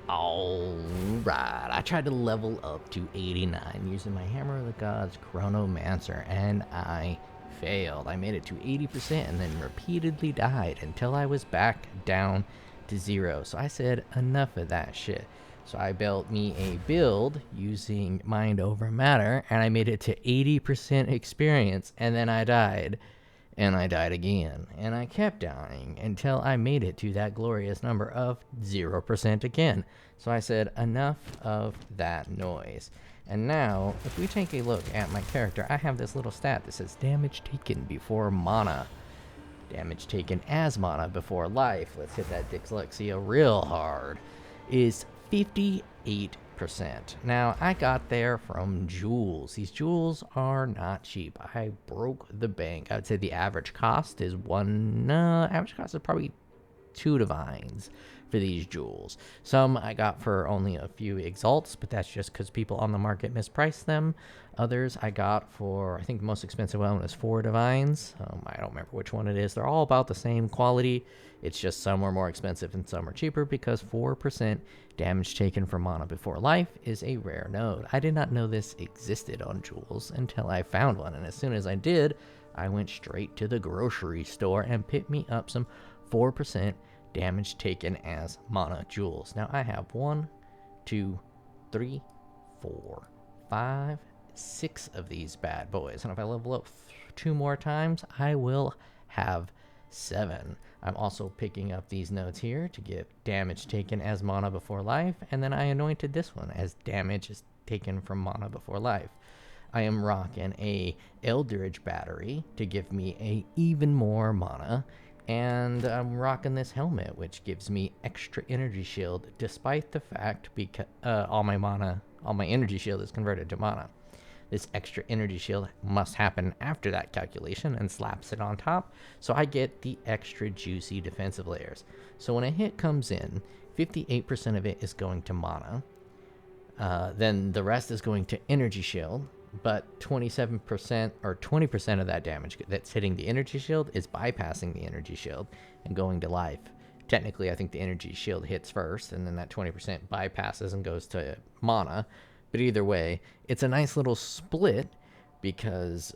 Alright, I tried to level up to 89 using my Hammer of the Gods Chronomancer, and I failed. I made it to 80% and then repeatedly died until I was back down to 0. So I said, enough of that shit. So I built me a build using Mind Over Matter, and I made it to 80% experience, and then I died. And I died again, and I kept dying until I made it to that glorious number of 0% again. So I said, enough of that noise. And now, if we take a look at my character, I have this little stat that says damage taken before mana. Damage taken as mana before life, let's hit that dyslexia real hard, is 58%. Now, I got there from jewels. These jewels are not cheap. I broke the bank. I would say the average cost is probably 2 divines for these jewels. Some I got for only a few exalts, but that's just because people on the market mispriced them. Others I got for, I think the most expensive one was 4 divines. I don't remember which one it is. They're all about the same quality. It's just some are more expensive and some are cheaper because 4% damage taken from mana before life is a rare node. I did not know this existed on jewels until I found one, and as soon as I did, I went straight to the grocery store and picked me up some 4% damage taken as mana jewels. Now I have 1, 2, 3, 4, 5, 6 of these bad boys, and if I level up 2 more times, I will have 7. I'm also picking up these nodes here to get damage taken as mana before life, and then I anointed this one as damage is taken from mana before life. I am rocking a Eldritch Battery to give me a even more mana, and I'm rocking this helmet, which gives me extra energy shield, despite the fact because all my energy shield is converted to mana. This extra energy shield must happen after that calculation and slaps it on top, so I get the extra juicy defensive layers. So when a hit comes in, 58% of it is going to mana, then the rest is going to energy shield, but 27% or 20% of that damage that's hitting the energy shield is bypassing the energy shield and going to life. Technically, I think the energy shield hits first, and then that 20% bypasses and goes to mana. But either way, it's a nice little split because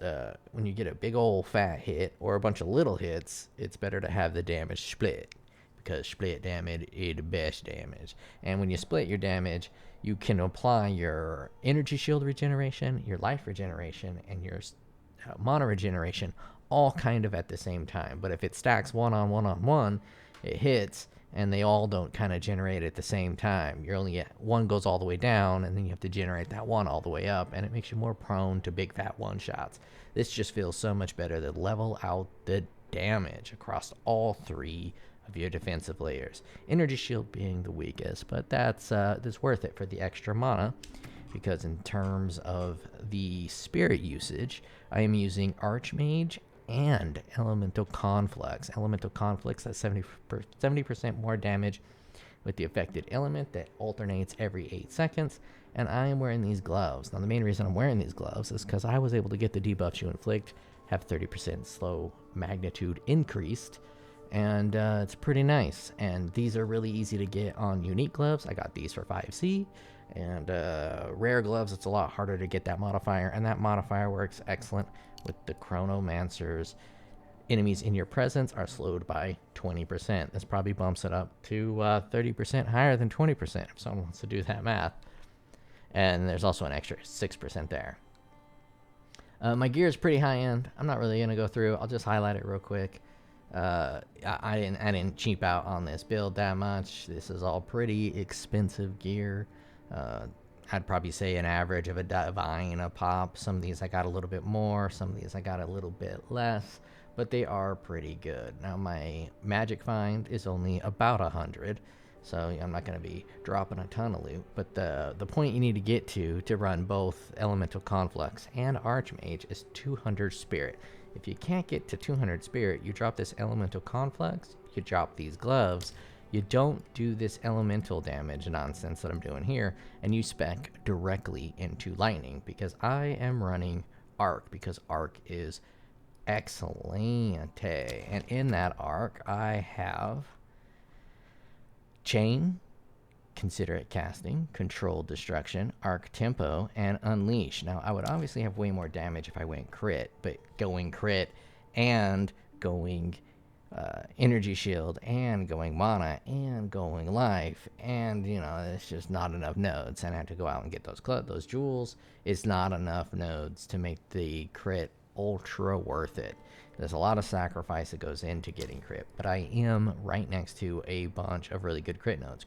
when you get a big old fat hit or a bunch of little hits, it's better to have the damage split because split damage is the best damage. And when you split your damage, you can apply your energy shield regeneration, your life regeneration, and your mana regeneration all kind of at the same time. But if it stacks one on one, it hits, and they all don't kind of generate at the same time. You're only one goes all the way down, and then you have to generate that one all the way up, and it makes you more prone to big fat one shots. This just feels so much better to level out the damage across all 3 of your defensive layers. Energy shield being the weakest, but that's worth it for the extra mana, because in terms of the spirit usage, I am using Archmage and Elemental Conflicts. Elemental Conflicts has 70% more damage with the affected element that alternates every 8 seconds, and I am wearing these gloves. Now, the main reason I'm wearing these gloves is because I was able to get the debuffs you inflict, have 30% slow magnitude increased, and it's pretty nice. And these are really easy to get on unique gloves. I got these for 5C, and rare gloves, it's a lot harder to get that modifier, and that modifier works excellent with the Chronomancers. Enemies in your presence are slowed by 20%. This probably bumps it up to 30% higher than 20% if someone wants to do that math. And there's also an extra 6% there. My gear is pretty high end. I'm not really going to go through. I'll just highlight it real quick. I didn't cheap out on this build that much. This is all pretty expensive gear. I'd probably say an average of a divine a pop. Some of these I got a little bit more, some of these I got a little bit less, but they are pretty good. Now my magic find is only about 100, so I'm not going to be dropping a ton of loot, but the point you need to get to run both Elemental Conflicts and Archmage is 200 spirit. If you can't get to 200 spirit, you drop this Elemental Conflicts, you drop these gloves, you don't do this elemental damage nonsense that I'm doing here, and you spec directly into lightning, because I am running arc, because arc is excellent. And in that arc, I have chain, Considerate Casting, Controlled Destruction, Arc Tempo, and Unleash. Now, I would obviously have way more damage if I went crit, but going crit and going energy shield and going mana and going life, and you know, it's just not enough nodes, and I have to go out and get those jewels. It's not enough nodes to make the crit ultra worth it. There's a lot of sacrifice that goes into getting crit, but I am right next to a bunch of really good crit nodes.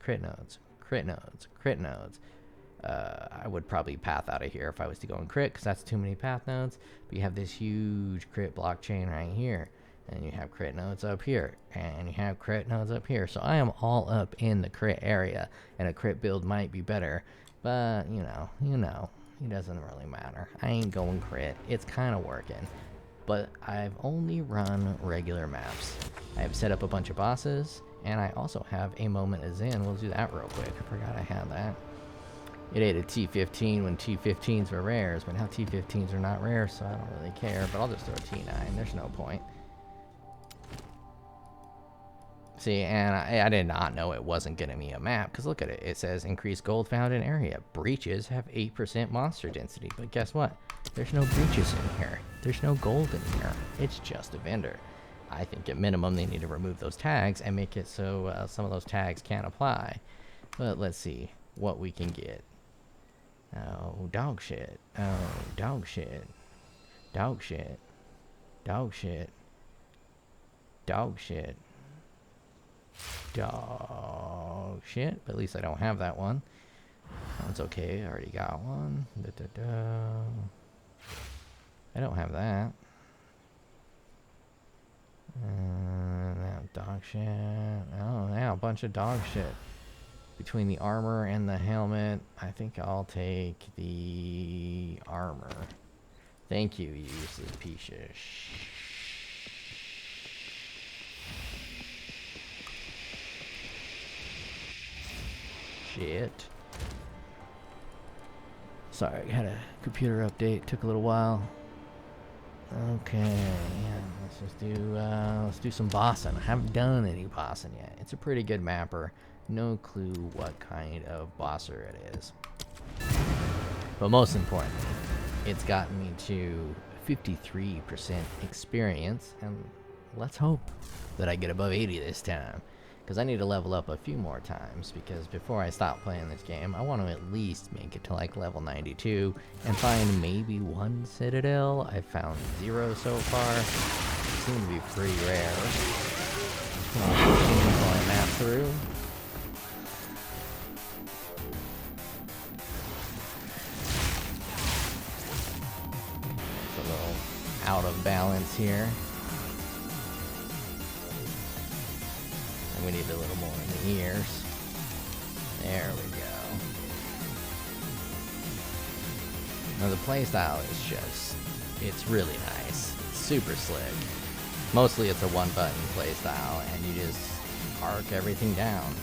I would probably path out of here if I was to go in crit, because that's too many path nodes. But you have this huge crit blockchain right here, and you have crit nodes up here, and you have crit nodes up here. So I am all up in the crit area, and a crit build might be better, but you know, it doesn't really matter. I ain't going crit. It's kind of working. But I've only run regular maps. I have set up a bunch of bosses, and I also have a Moment of Zen. We'll do that real quick. I forgot I had that. It ate a T15 when T15s were rares, but now T15s are not rare, so I don't really care. But I'll just throw a T9. There's no point. See, and I did not know it wasn't going to be a map, because look at it. It says increase gold found in area. Breaches have 8% monster density, but guess what? There's no breaches in here. There's no gold in here. It's just a vendor. I think at minimum they need to remove those tags and make it so some of those tags can't apply. But let's see what we can get. Oh, dog shit. Oh, dog shit. Dog shit. Dog shit. Dog shit. Dog shit. But at least I don't have that one. That one's okay. I already got one. I don't have that. Dog shit. Oh, yeah, a bunch of dog shit. Between the armor and the helmet, I think I'll take the armor. Thank you, you useless piece of shit. Sorry, I had a computer update. Took a little while. Okay, yeah, let's do some bossing. I haven't done any bossing yet. It's a pretty good mapper. No clue what kind of bosser it is. But most importantly, it's gotten me to 53% experience, and let's hope that I get above 80 this time. Because I need to level up a few more times, because before I stop playing this game, I want to at least make it to like level 92 and find maybe one Citadel. I've found 0 so far. They seem to be pretty rare. While I map through. It's a little out of balance here. We need a little more in the ears. There we go. Now the playstyle is just, it's really nice. It's super slick. Mostly it's a one button playstyle, and you just arc everything down.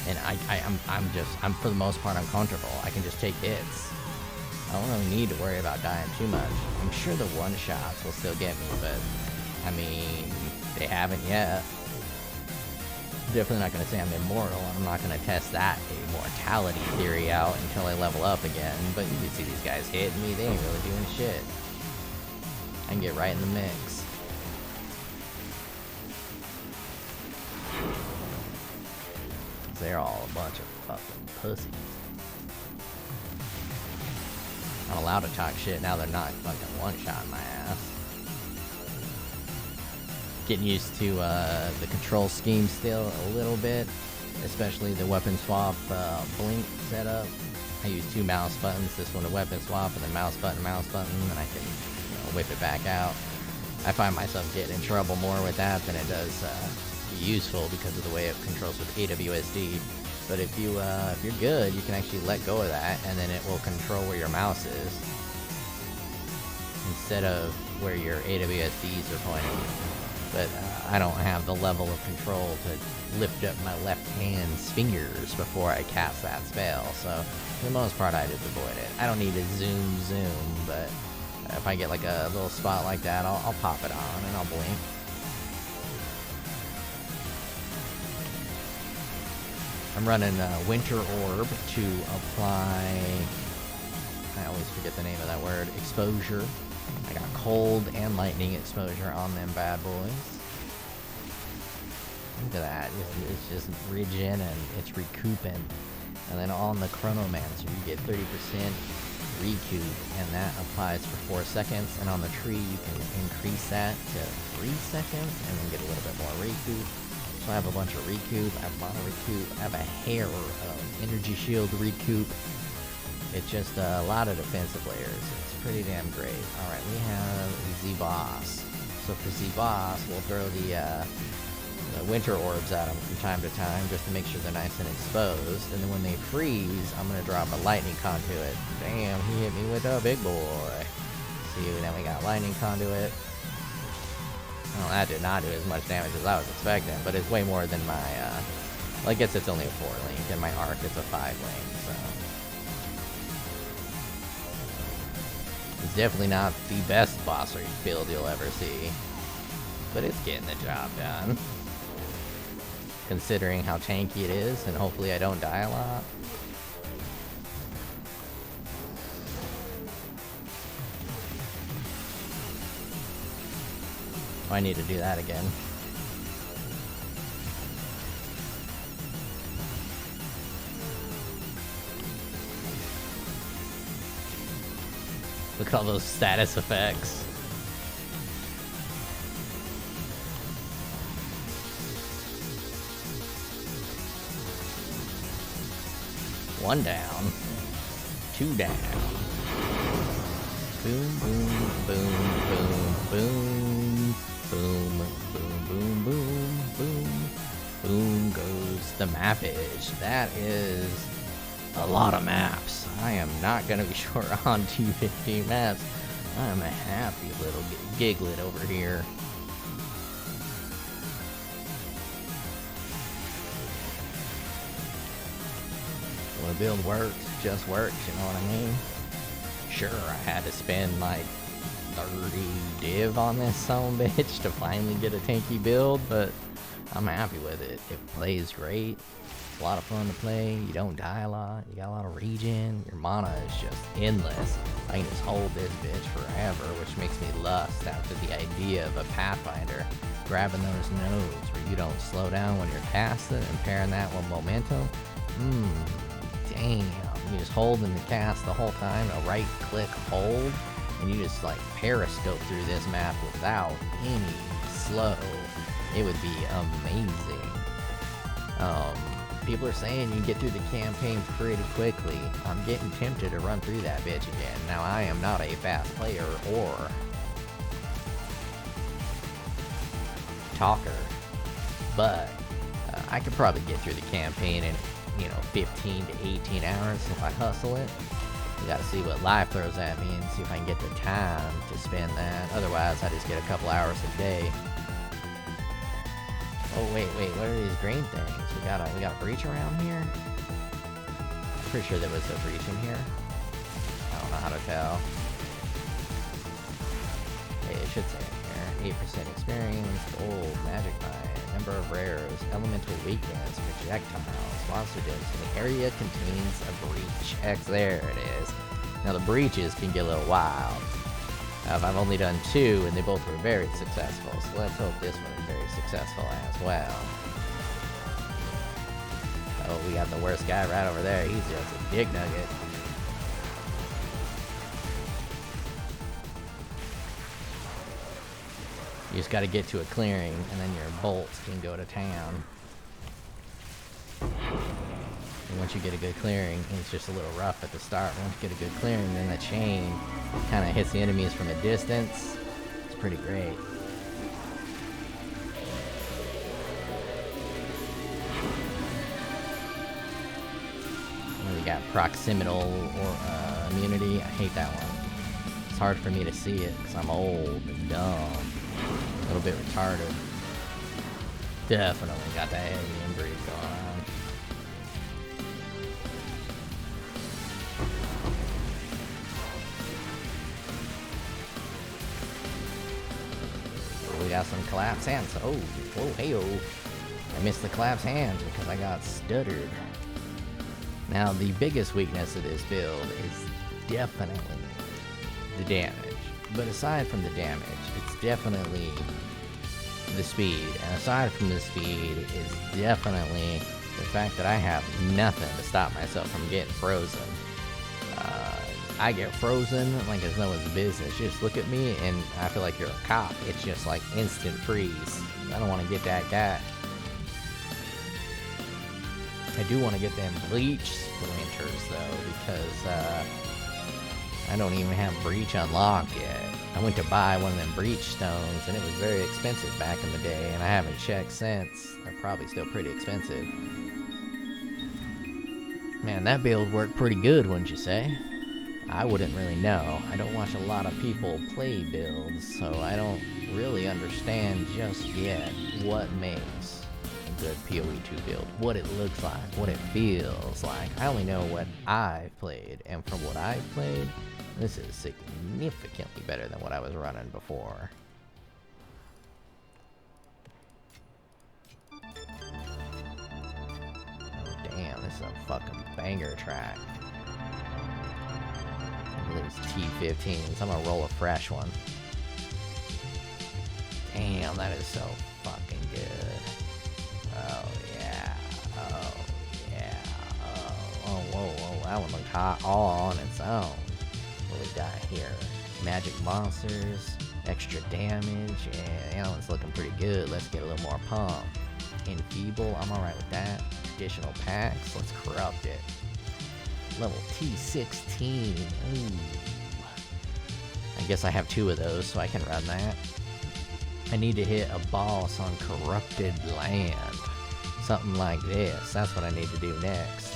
And I'm for the most part uncomfortable. I can just take hits. I don't really need to worry about dying too much. I'm sure the one-shots will still get me, but, I mean, they haven't yet. Definitely not going to say I'm immortal. I'm not going to test that immortality theory out until I level up again. But you can see these guys hitting me. They ain't really doing shit. I can get right in the mix. They're all a bunch of fucking pussies. I'm allowed to talk shit now. They're not fucking one-shot my ass. Getting used to the control scheme still a little bit, especially the weapon swap blink setup. I use 2 mouse buttons. This one a weapon swap, and then mouse button, and I can whip it back out. I find myself getting in trouble more with that than it does be useful because of the way it controls with AWSD. But if you're good, you can actually let go of that, and then it will control where your mouse is instead of where your AWSDs are pointing. But I don't have the level of control to lift up my left hand's fingers before I cast that spell. So for the most part, I just avoid it. I don't need to zoom, but If I get like a little spot like that, I'll pop it on and I'll blink. I'm running Winter Orb to apply, I always forget the name of that word, exposure. I got cold and lightning exposure on them bad boys. Look at that, it's just regen and it's recouping. And then on the Chronomancer, you get 30% recoup, and that applies for 4 seconds. And on the tree, you can increase that to 3 seconds and then get a little bit more recoup. So I have a bunch of recoup, I have a lot of recoup, I have a hair of energy shield recoup. It's just a lot of defensive layers. It's pretty damn great. Alright, we have Z Boss. So for Z Boss, we'll throw the winter orbs at them from time to time just to make sure they're nice and exposed. And then when they freeze, I'm going to drop a lightning conduit. Damn, he hit me with a big boy. See, now we got lightning conduit. Well, that did not do as much damage as I was expecting, but it's way more than my, well, I guess it's only a 4 link, and my arc it's a 5 link, so. It's definitely not the best boss build you'll ever see, but it's getting the job done. Considering how tanky it is, and hopefully I don't die a lot. I need to do that again. Look at all those status effects. One down. 2 down. Boom, boom, boom, boom, boom. Boom, boom, boom, boom, boom. Boom goes the mappage. That is a lot of maps. I am not going to be short on T15 maps. I'm a happy little giglet over here. When a build works, it just works, you know what I mean? Sure, I had to spend like 30 div on this son-bitch to finally get a tanky build, but I'm happy with it. It plays great. It's a lot of fun to play. You don't die a lot. You got a lot of regen. Your mana is just endless. I can just hold this bitch forever, which makes me lust after the idea of a Pathfinder grabbing those nodes where you don't slow down when you're casting and pairing that with momentum. Damn. You just hold in the cast the whole time, a right click hold, and you just like periscope through this map without any slow. It would be amazing. People are saying you can get through the campaign pretty quickly. I'm getting tempted to run through that bitch again. Now I am not a fast player or talker, but I could probably get through the campaign in 15 to 18 hours if I hustle it. We gotta see what life throws at me and see if I can get the time to spend that. Otherwise, I just get a couple hours a day. Oh wait, what are these green things? We got a breach around here? I'm pretty sure there was a breach in here. I don't know how to tell. Hey, it should say in here. 8% experience, gold, magic mine, number of rares, elemental weakness, projectiles, monster density. The area contains a breach. X, there it is. Now the breaches can get a little wild. I've only done 2 and they both were very successful, so let's hope this one is very successful as well. Oh, we got the worst guy right over there. He's just a dig nugget. You just gotta get to a clearing and then your bolts can go to town. And once you get a good clearing, it's just a little rough at the start. Once you get a good clearing, then the chain kind of hits the enemies from a distance. It's pretty great. We got proximal or immunity. I hate that one. It's hard for me to see it because I'm old and dumb. A little bit retarded. Definitely got that heavy inbreed going on. got some collapse hands. Oh, whoa, hey-oh. I missed the collapse hands because I got stuttered. Now, the biggest weakness of this build is definitely the damage. But aside from the damage, it's definitely the speed. And aside from the speed, it's definitely the fact that I have nothing to stop myself from getting frozen. I get frozen like it's no one's business. Just look at me and I feel like you're a cop. It's just like instant freeze. I don't want to get that guy. I do want to get them bleach splinters though, because I don't even have breach unlocked yet. I went to buy one of them breach stones and it was very expensive back in the day, and I haven't checked since. They're probably still pretty expensive. Man, that build worked pretty good, wouldn't you say? I wouldn't really know. I don't watch a lot of people play builds, so I don't really understand just yet what makes a good POE 2 build. What it looks like, what it feels like. I only know what I've played, and from what I've played, this is significantly better than what I was running before. Oh damn, this is a fucking banger track. Look at these T15s. I'm gonna roll a fresh one. Damn, that is so fucking good. Oh yeah. Oh yeah. Oh, whoa, whoa. That one looked hot all on its own. What we got here? Magic monsters, extra damage, and that one's looking pretty good. Let's get a little more pump. Enfeeble, I'm alright with that. Additional packs, let's corrupt it. Level T16. Ooh. I guess I have 2 of those, so I can run that. I need to hit a boss on corrupted land. Something like this. That's what I need to do next.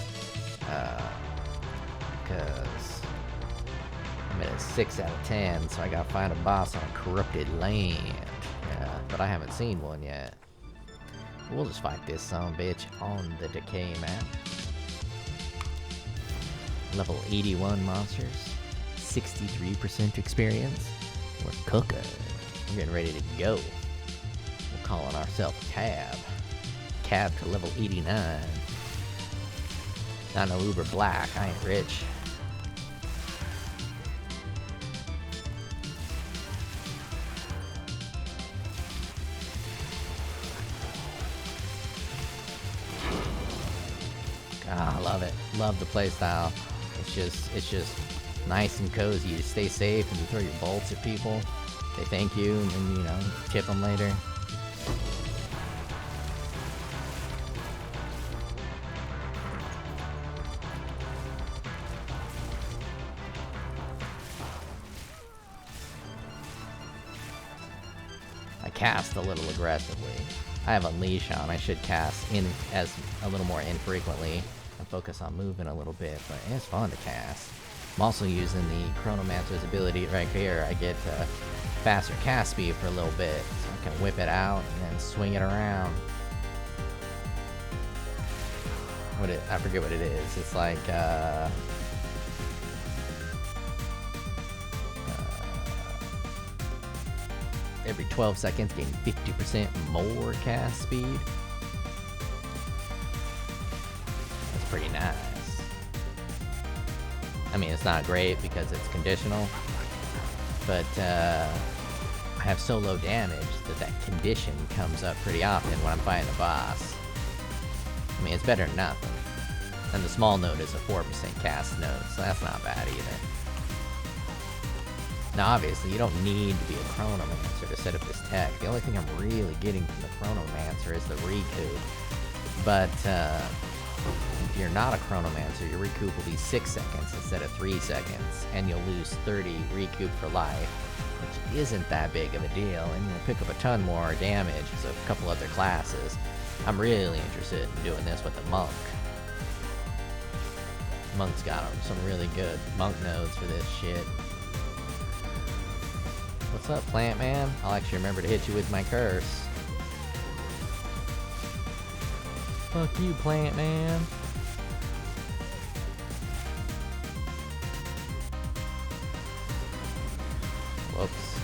Because I'm at a 6 out of 10, so I gotta find a boss on corrupted land. Yeah, but I haven't seen one yet. We'll just fight this bitch on the decay map. Level 81 monsters, 63% experience. We're cooking. We're getting ready to go. We're calling ourselves Cab. Cab to level 89. Not no Uber Black, I ain't rich. Ah, I love it. Love the playstyle. It's just nice and cozy. You stay safe and you throw your bolts at people. They thank you and then, you know, tip them later. I cast a little aggressively. I have Unleash on. I should cast in as a little more infrequently and focus on moving a little bit, but it's fun to cast. I'm also using the Chronomancer's ability right here. I get faster cast speed for a little bit, so I can whip it out and then swing it around. I forget what it is. It's like every 12 seconds getting 50% more cast speed. That's pretty nice. I mean, it's not great because it's conditional, but I have so low damage that condition comes up pretty often when I'm fighting a boss. I mean, it's better than nothing. And the small node is a 4% cast node, so that's not bad either. Now, obviously, you don't need to be a Chronomancer to set up this tech. The only thing I'm really getting from the Chronomancer is the recoup. But if you're not a Chronomancer, your recoup will be 6 seconds instead of 3 seconds, and you'll lose 30 recoup for life, which isn't that big of a deal, and you'll pick up a ton more damage as a couple other classes. I'm really interested in doing this with the Monk. Monk's got some really good Monk nodes for this shit. What's up, Plant Man? I'll actually remember to hit you with my curse. Fuck you, Plant Man. Whoops.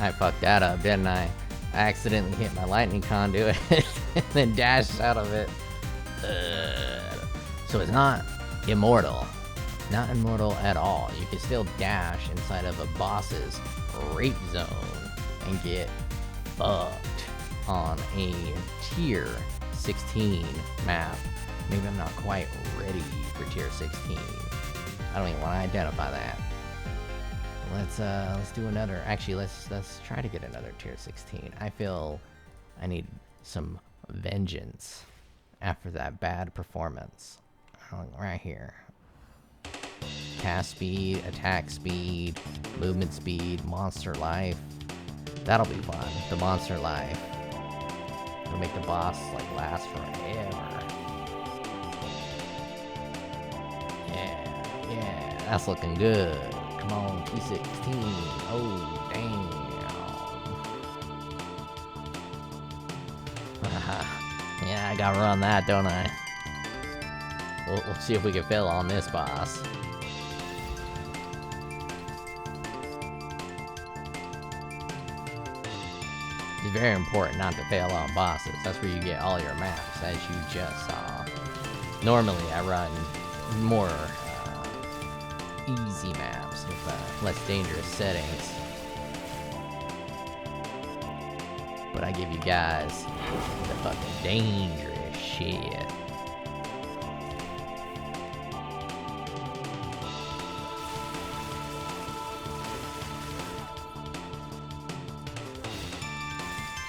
I fucked that up, didn't I? I accidentally hit my lightning conduit and then dashed out of it. So it's not immortal. Not immortal at all. You can still dash inside of a boss's rape zone and get fucked on a tier 16 map. Maybe I'm not quite ready for tier 16. I don't even want to identify that. Let's do another. Actually, let's try to get another tier 16. I feel I need some vengeance after that bad performance. Right here. Cast speed, attack speed, movement speed, monster life. That'll be fun. The monster life. It'll make the boss like last forever. Yeah, that's looking good. Come on, T16. Oh, damn. Yeah, I gotta run that, don't I? We'll see if we can fail on this boss. It's very important not to fail on bosses. That's where you get all your maps, as you just saw. Normally, I run more easy maps with less dangerous settings. But I give you guys the fucking dangerous shit.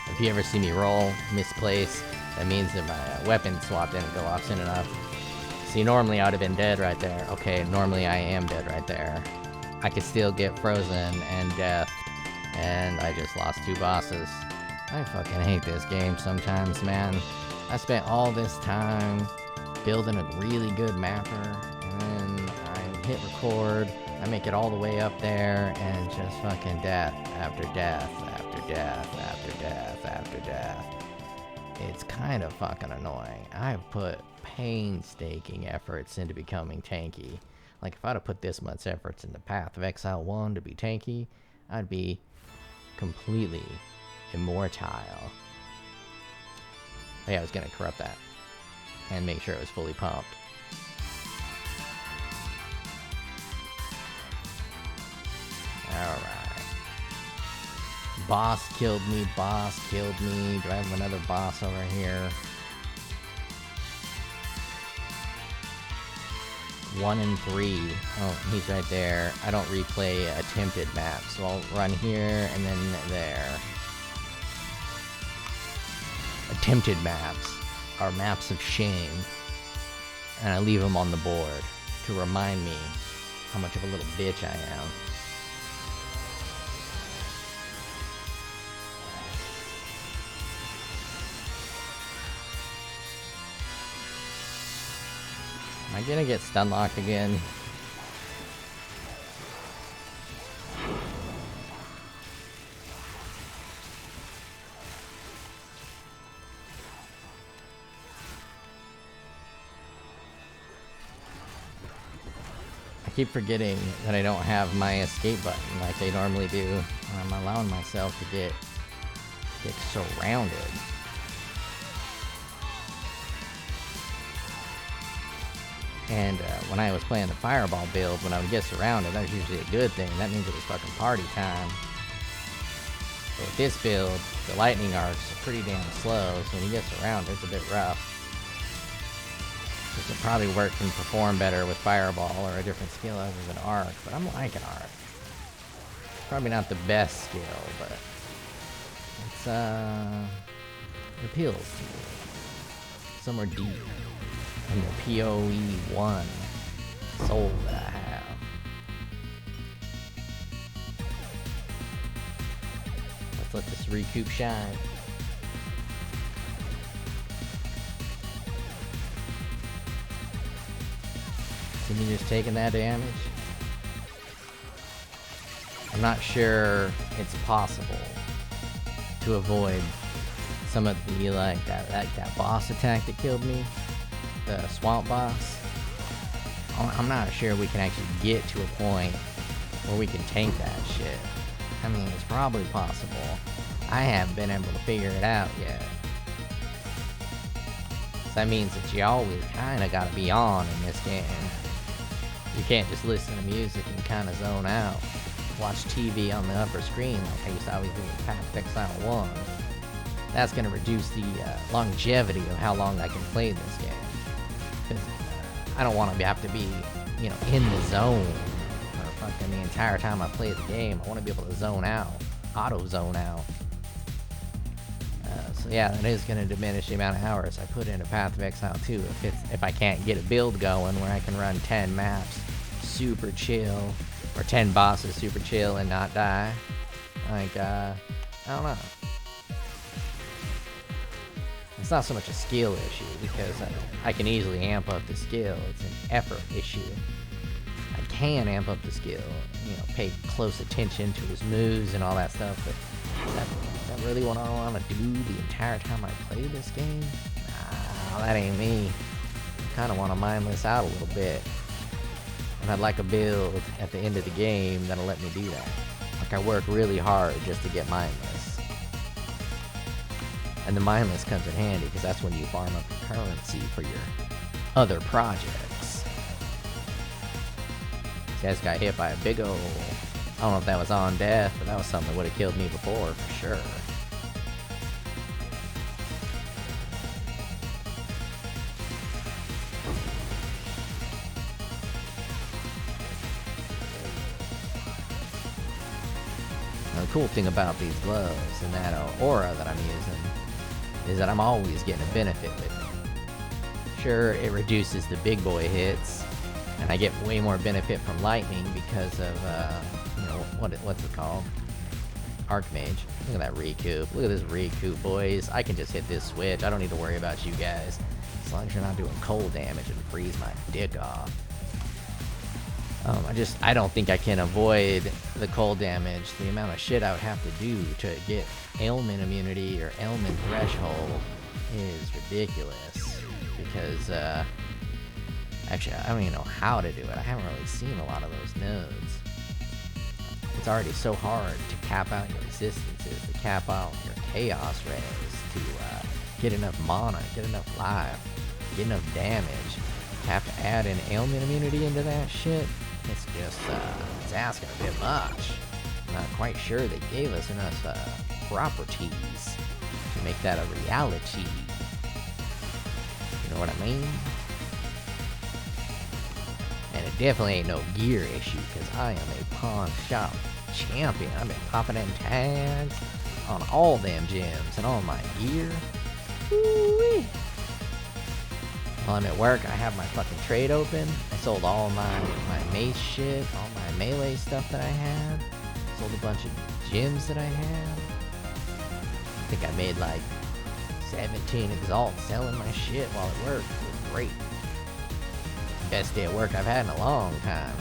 If you ever see me roll, misplace, that means that my weapon swap didn't go off soon enough. See, normally I would have been dead right there. Okay, normally I am dead right there. I could still get frozen and death, and I just lost 2 bosses. I fucking hate this game sometimes, man. I spent all this time building a really good mapper, and then I hit record, I make it all the way up there, and just fucking death after death after death after death after death. It's kind of fucking annoying. I've put painstaking efforts into becoming tanky. Like, if I'd have put this much efforts into Path of Exile 1 to be tanky, I'd be completely immortile. Oh yeah, I was gonna corrupt that and make sure it was fully pumped. Alright. Boss killed me, boss killed me. Do I have another boss over here? 1 and 3. Oh, he's right there. I don't replay attempted maps, so I'll run here and then there. Attempted maps are maps of shame, and I leave them on the board to remind me how much of a little bitch I am. Am I gonna get stun locked again? I keep forgetting that I don't have my escape button like they normally do. I'm allowing myself to get surrounded. And when I was playing the fireball build, when I would get surrounded, that was usually a good thing. That means it was fucking party time. But with this build, the lightning arcs are pretty damn slow, so when you get surrounded, it's a bit rough. This would probably work and perform better with fireball or a different skill other than arc, but I'm liking arc. Probably not the best skill, but it's it appeals to me. Somewhere deep in the POE 1 soul that I have. Let's let this recoup shine. See me just taking that damage? I'm not sure it's possible to avoid some of the that boss attack that killed me, the swamp boss. I'm not sure we can actually get to a point where we can tank that shit. I mean, it's probably possible. I haven't been able to figure it out yet. So that means that you always kind of got to be on in this game. You can't just listen to music and kind of zone out. Watch TV on the upper screen like I used to always do with Path of Exile 1. That's going to reduce the longevity of how long I can play this game. Because I don't want to have to be, you know, in the zone for fucking the entire time I play the game. I want to be able to zone out, auto zone out. So yeah, that is going to diminish the amount of hours I put into Path of Exile 2 if I can't get a build going where I can run 10 maps super chill, or 10 bosses super chill and not die. Like, I don't know. It's not so much a skill issue, because I can easily amp up the skill. It's an effort issue. I can amp up the skill, you know, pay close attention to his moves and all that stuff, but is that really what I want to do the entire time I play this game? Nah, that ain't me. I kind of want to mindless out a little bit. And I'd like a build at the end of the game that'll let me do that. Like, I work really hard just to get mindless. And the mindless comes in handy, because that's when you farm up your currency for your other projects. This guy's got hit by a big ol'... I don't know if that was on death, but that was something that would have killed me before, for sure. Now, the cool thing about these gloves and that aura that I'm using is that I'm always getting a benefit with it. Sure, it reduces the big boy hits, and I get way more benefit from lightning because of, you know, what's it called? Archmage. Look at that recoup. Look at this recoup, boys. I can just hit this switch. I don't need to worry about you guys. As long as you're not doing cold damage and freeze my dick off. I don't think I can avoid the cold damage. The amount of shit I would have to do to get ailment immunity or ailment threshold is ridiculous. Because, actually, I don't even know how to do it. I haven't really seen a lot of those nodes. It's already so hard to cap out your resistances, to cap out your chaos rays, to get enough mana, get enough life, get enough damage. Have to add an ailment immunity into that shit. It's just, it's asking a bit much. I'm not quite sure they gave us enough properties to make that a reality. You know what I mean? And it definitely ain't no gear issue, because I am a pawn shop champion. I've been popping in tags on all them gems and all my gear. Woo-wee. While I'm at work, I have my fucking trade open. I sold all my mace shit, all my melee stuff that I had. Sold a bunch of gems that I had. I think I made like 17 exalts selling my shit while at work. It was great. Best day at work I've had in a long time.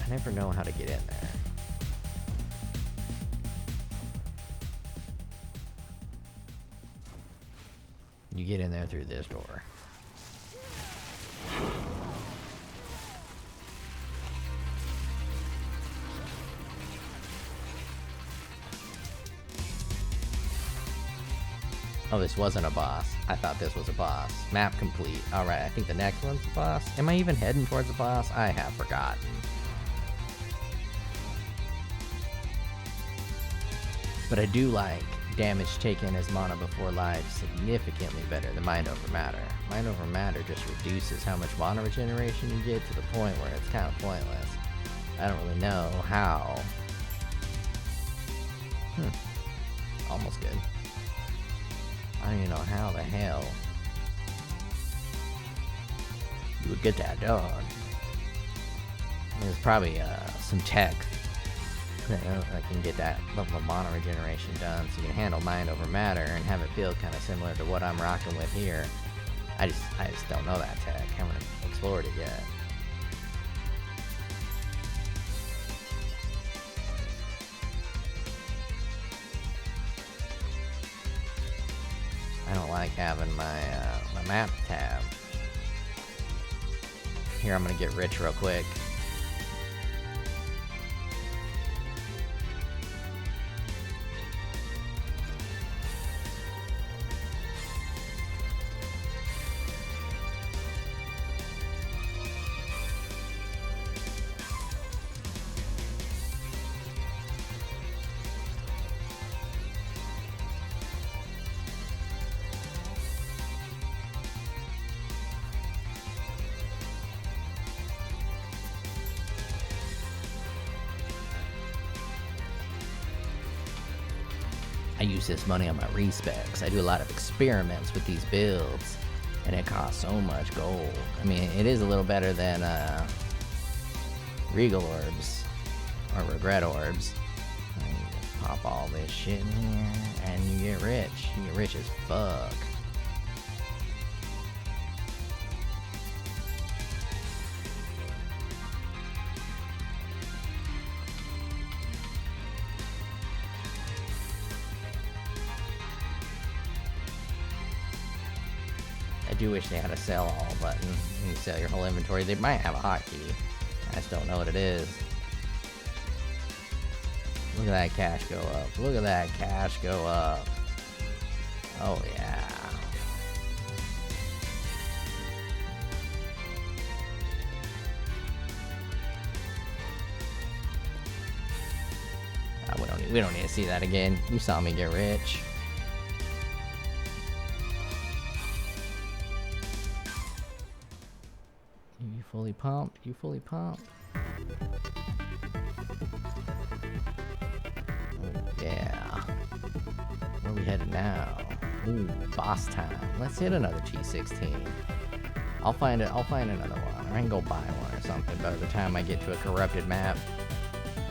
I never know how to get in there. You get in there through this door. Oh, this wasn't a boss. I thought this was a boss. Map complete. Alright, I think the next one's a boss. Am I even heading towards a boss? I have forgotten. But I do like damage taken as mana before life significantly better than Mind Over Matter. Mind Over Matter just reduces how much mana regeneration you get to the point where it's kind of pointless. I don't really know how. Almost good. I don't even know how the hell you would get that done. There's probably some tech that can get that level of mana regeneration done, so you can handle Mind Over Matter and have it feel kind of similar to what I'm rocking with here. I just don't know that tech. I haven't explored it yet. I don't like having my my map tab. Here, I'm gonna get rich real quick. I use this money on my respecs. I do a lot of experiments with these builds, and it costs so much gold. I mean, it is a little better than Regal Orbs or Regret Orbs. And you just pop all this shit in here, and you get rich. You get rich as fuck. I do wish they had a sell all button. You can sell your whole inventory. They might have a hotkey. I just don't know what it is. Look at that cash go up. Look at that cash go up. Oh yeah. We don't need to see that again. You saw me get rich. You fully pumped? You fully pumped? Oh, yeah. Where are we headed now? Ooh, boss time. Let's hit another T16. I'll find another one. Or I can go buy one or something by the time I get to a corrupted map.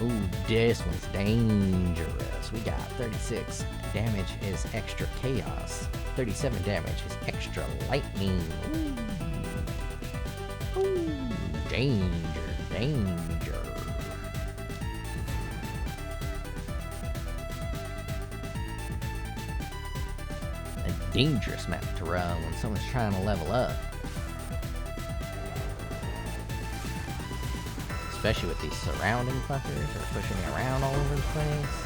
Ooh, this one's dangerous. We got 36 damage is extra chaos. 37 damage is extra lightning. Ooh. Ooh, danger, danger. A dangerous map to run when someone's trying to level up. Especially with these surrounding fuckers that are pushing me around all over the place.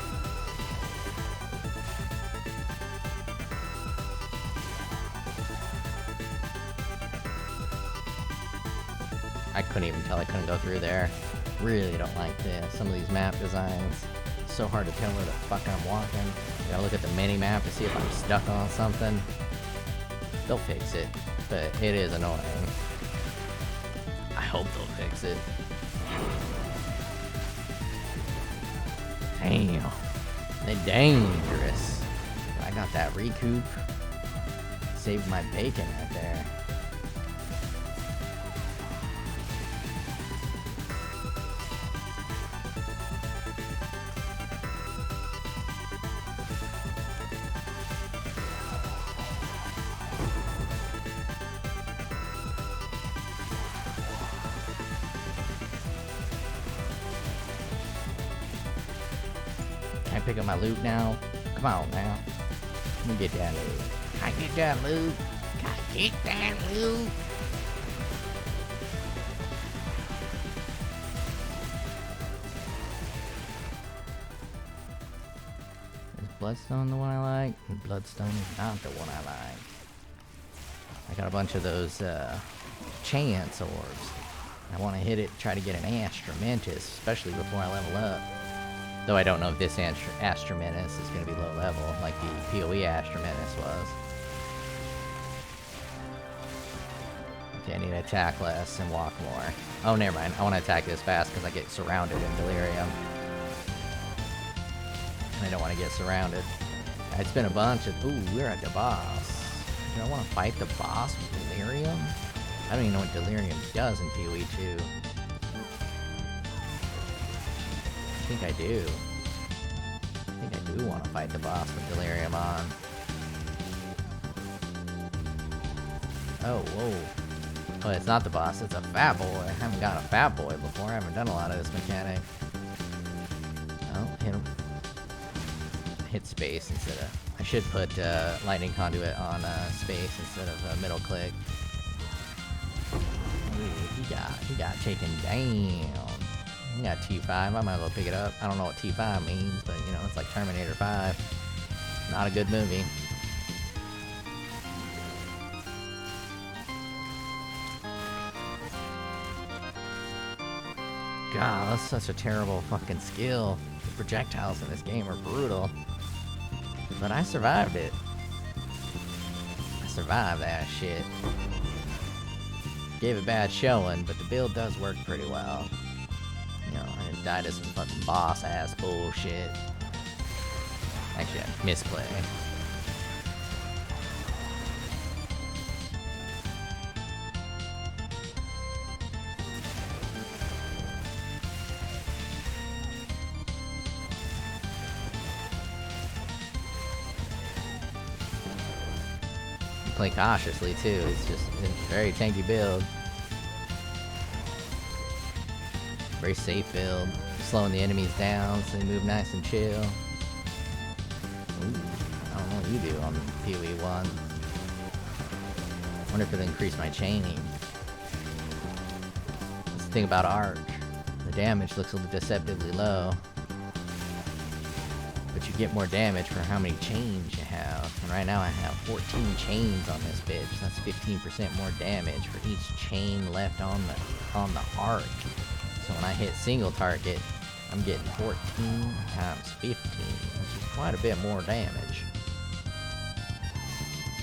I couldn't even tell I couldn't go through there. Really don't like some of these map designs. It's so hard to tell where the fuck I'm walking. You gotta look at the mini-map to see if I'm stuck on something. They'll fix it, but it is annoying. I hope they'll fix it. Damn, they're dangerous. I got that recoup. Saved my bacon right there. Can I pick up my loot now? Come on now. Let me get that loot. Can I get that loot? Can I get that loot? Is Bloodstone the one I like? Bloodstone is not the one I like. I got a bunch of those chance orbs. I want to hit it, try to get an Astromentus, especially before I level up. Though I don't know if this Astromentus is going to be low level, like the POE Astromentus was. Okay, I need to attack less and walk more. Oh, never mind. I want to attack this fast because I get surrounded in Delirium. And I don't want to get surrounded. It's been a bunch of... Ooh, we're at the boss. Do I want to fight the boss with Delirium? I don't even know what Delirium does in POE 2. I think I do. I think I do want to fight the boss with Delirium on. Oh, whoa. Oh, it's not the boss, it's a fat boy. I haven't got a fat boy before. I haven't done a lot of this mechanic. Oh, hit him. Hit space instead of... I should put lightning conduit on space instead of middle click. Ooh, he got taken down. I got T5, I might as well pick it up. I don't know what T5 means, but you know, it's like Terminator 5. Not a good movie. God, that's such a terrible fucking skill. The projectiles in this game are brutal. But I survived it. I survived that shit. Gave a bad showing, but the build does work pretty well. You know, I died to some fucking boss-ass bullshit. Actually, I misplay. Play cautiously too. It's just a very tanky build. Very safe build. Slowing the enemies down so they move nice and chill. Ooh, I don't know what you do on POE 1. Wonder if it'll increase my chaining. That's the thing about Arch. The damage looks a little deceptively low. But you get more damage for how many chains you have. And right now I have 14 chains on this bitch. That's 15% more damage for each chain left on the arc. So when I hit single target, I'm getting 14 times 15, which is quite a bit more damage.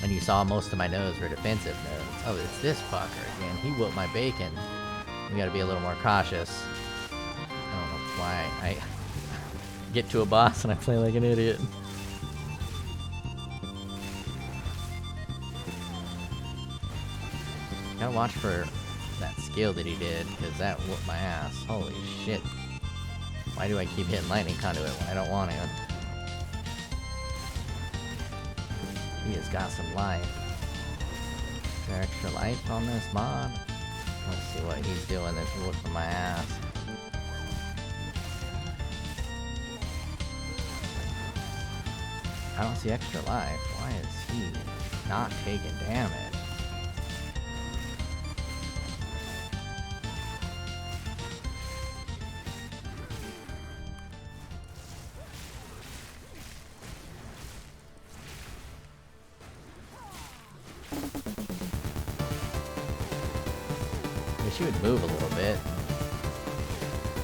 And you saw most of my nodes were defensive nodes. Oh, it's this fucker again. He whooped my bacon. We gotta be a little more cautious. I don't know why I get to a boss and I play like an idiot. Gotta watch for that skill that he did, because that whooped my ass. Holy shit. Why do I keep hitting lightning conduit when I don't want to? He has got some life. Is there extra life on this mod? Let's see what he's doing that's whooping my ass. I don't see extra life. Why is he not taking damage? Wish he would move a little bit.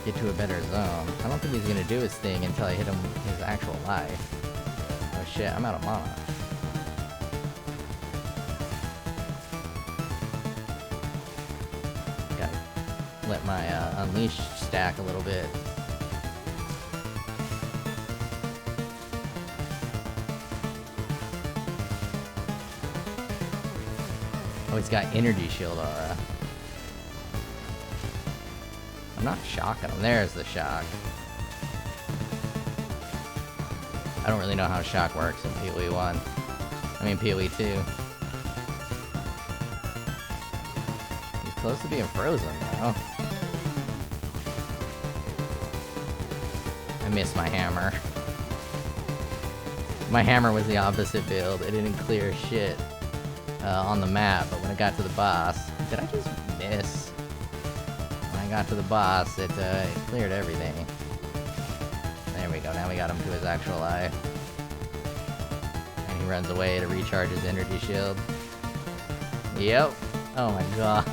Get to a better zone. I don't think he's gonna do his thing until I hit him with his actual life. Oh shit, I'm out of mana. Gotta let my unleash stack a little bit. Oh, he's got energy shield aura. I'm not shocking him. There's the shock. I don't really know how shock works in POE 1. I mean POE 2. He's close to being frozen now. I missed my hammer. My hammer was the opposite build. It didn't clear shit on the map, but when it got to the boss... Did I just miss? When I got to the boss, it cleared everything. There we go, now we got him to his actual life. And he runs away to recharge his energy shield. Yep. Oh my god.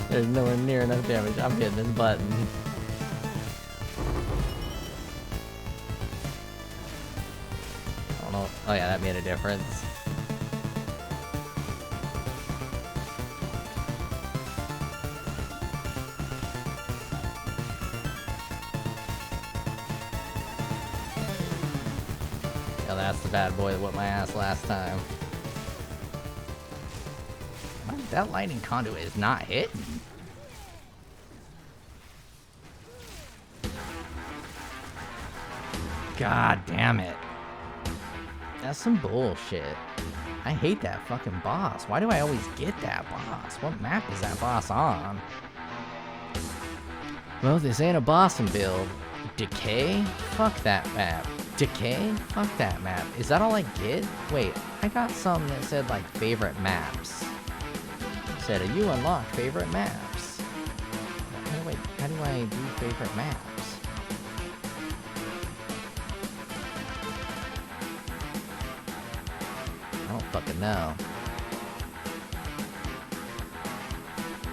There's nowhere near enough damage. I'm hitting this button. I don't know. Oh yeah, that made a difference. That's the bad boy that whooped my ass last time. That lightning conduit is not hitting. God damn it. That's some bullshit. I hate that fucking boss. Why do I always get that boss? What map is that boss on? Well, this ain't a boss build. Decay? Fuck that map. Decay? Fuck that map. Is that all I get? Wait, I got some that said like favorite maps. It said, you unlocked favorite maps. How do I do favorite maps? I don't fucking know.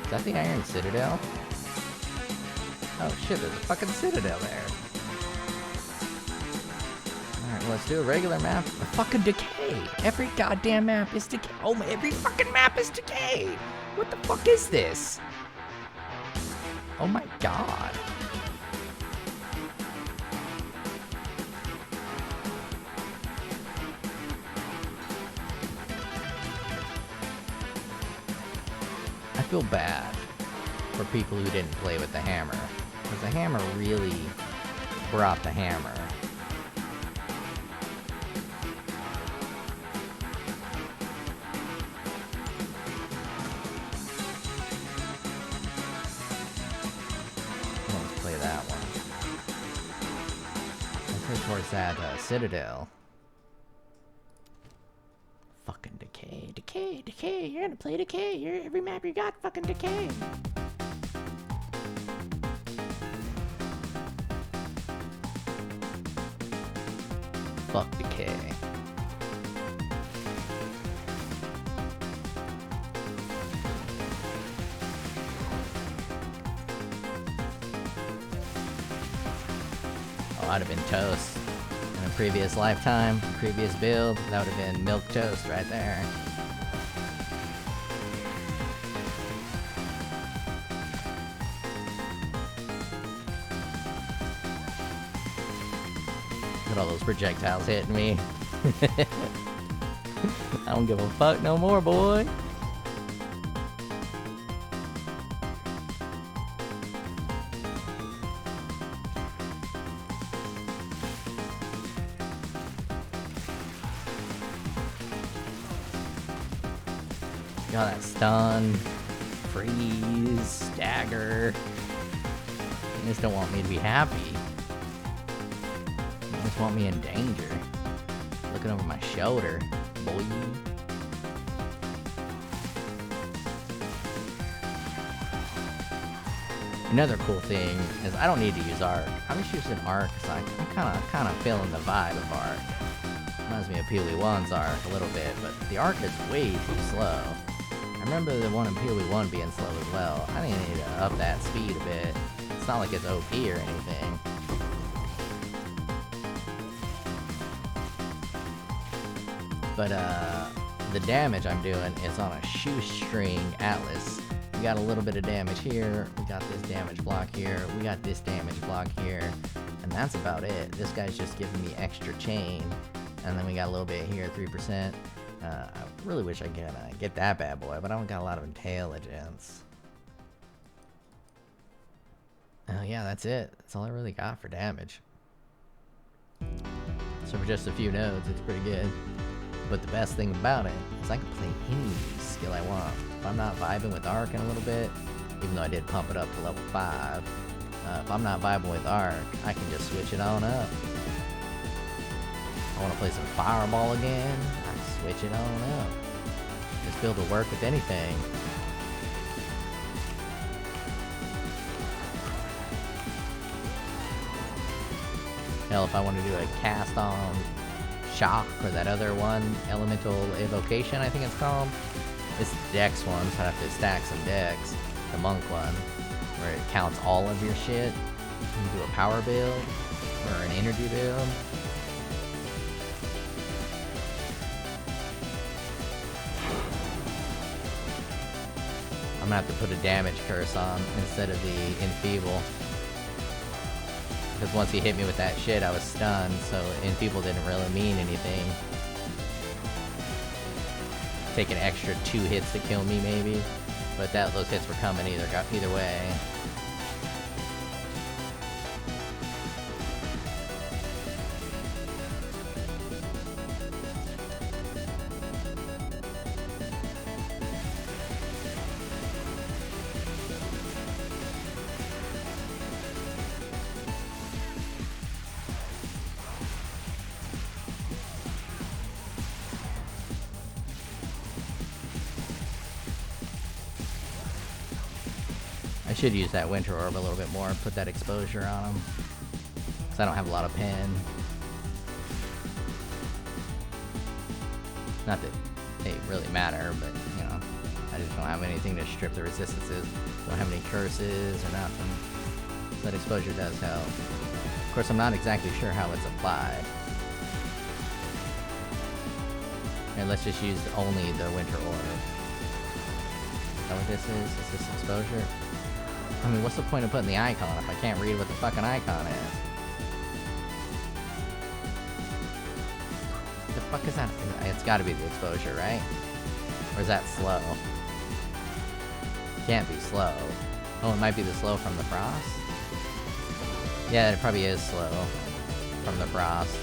Is that the Iron Citadel? Oh shit, there's a fucking Citadel there. Alright, let's do a regular map. A fucking Decay! Every goddamn map is Decay. Oh, every fucking map is Decay! What the fuck is this? Oh my god. feel bad for people who didn't play with the hammer, because the hammer really brought the hammer. Let's play that one. Let's head towards that Citadel. Fucking Decay, Decay, Decay. You're gonna play Decay. Every map you got, fucking Decay. Fuck Decay. Oh, I'd have been toast. In a previous lifetime, previous build, that would have been milk toast right there. Look at all those projectiles hitting me. I don't give a fuck no more, boy. Got that stun, freeze, stagger. You just don't want me to be happy. You just want me in danger. Looking over my shoulder, boy. Another cool thing is I don't need to use arc. I'm just using arc because I'm kind of feeling the vibe of arc. Reminds me of POE 1's arc a little bit, but the arc is way too slow. I remember the one in POE 1 being slow as well. I think I need to up that speed a bit. It's not like it's OP or anything. But the damage I'm doing is on a shoestring Atlas. We got a little bit of damage here, we got this damage block here, we got this damage block here, and that's about it. This guy's just giving me extra chain, and then we got a little bit here, 3%. I really wish I could get that bad boy, but I don't got a lot of intelligence. Oh yeah, that's it. That's all I really got for damage. So for just a few nodes, it's pretty good. But the best thing about it is I can play any skill I want. If I'm not vibing with arc in a little bit, even though I did pump it up to level 5, if I'm not vibing with arc, I can just switch it on up. I want to play some fireball again, I switch it on up. This build will work with anything. Hell, if I want to do a cast on shock or that other one, elemental evocation I think it's called. It's the dex one, so I have to stack some dex. The monk one, where it counts all of your shit. You can do a power build or an energy build. I'm gonna have to put a damage curse on instead of the enfeeble. Because once he hit me with that shit, I was stunned, so enfeeble didn't really mean anything. Take an extra 2 hits to kill me, maybe. But those hits were coming either way. I should use that winter orb a little bit more, put that exposure on him. Because I don't have a lot of pen. Not that they really matter, but, you know, I just don't have anything to strip the resistances. Don't have any curses or nothing. So that exposure does help. Of course, I'm not exactly sure how it's applied. And let's just use only the winter orb. Is that what this is? Is this exposure? I mean, what's the point of putting the icon if I can't read what the fucking icon is? The fuck is that? It's gotta be the exposure, right? Or is that slow? can't be slow. Oh, it might be the slow from the frost? Yeah, it probably is slow from the frost.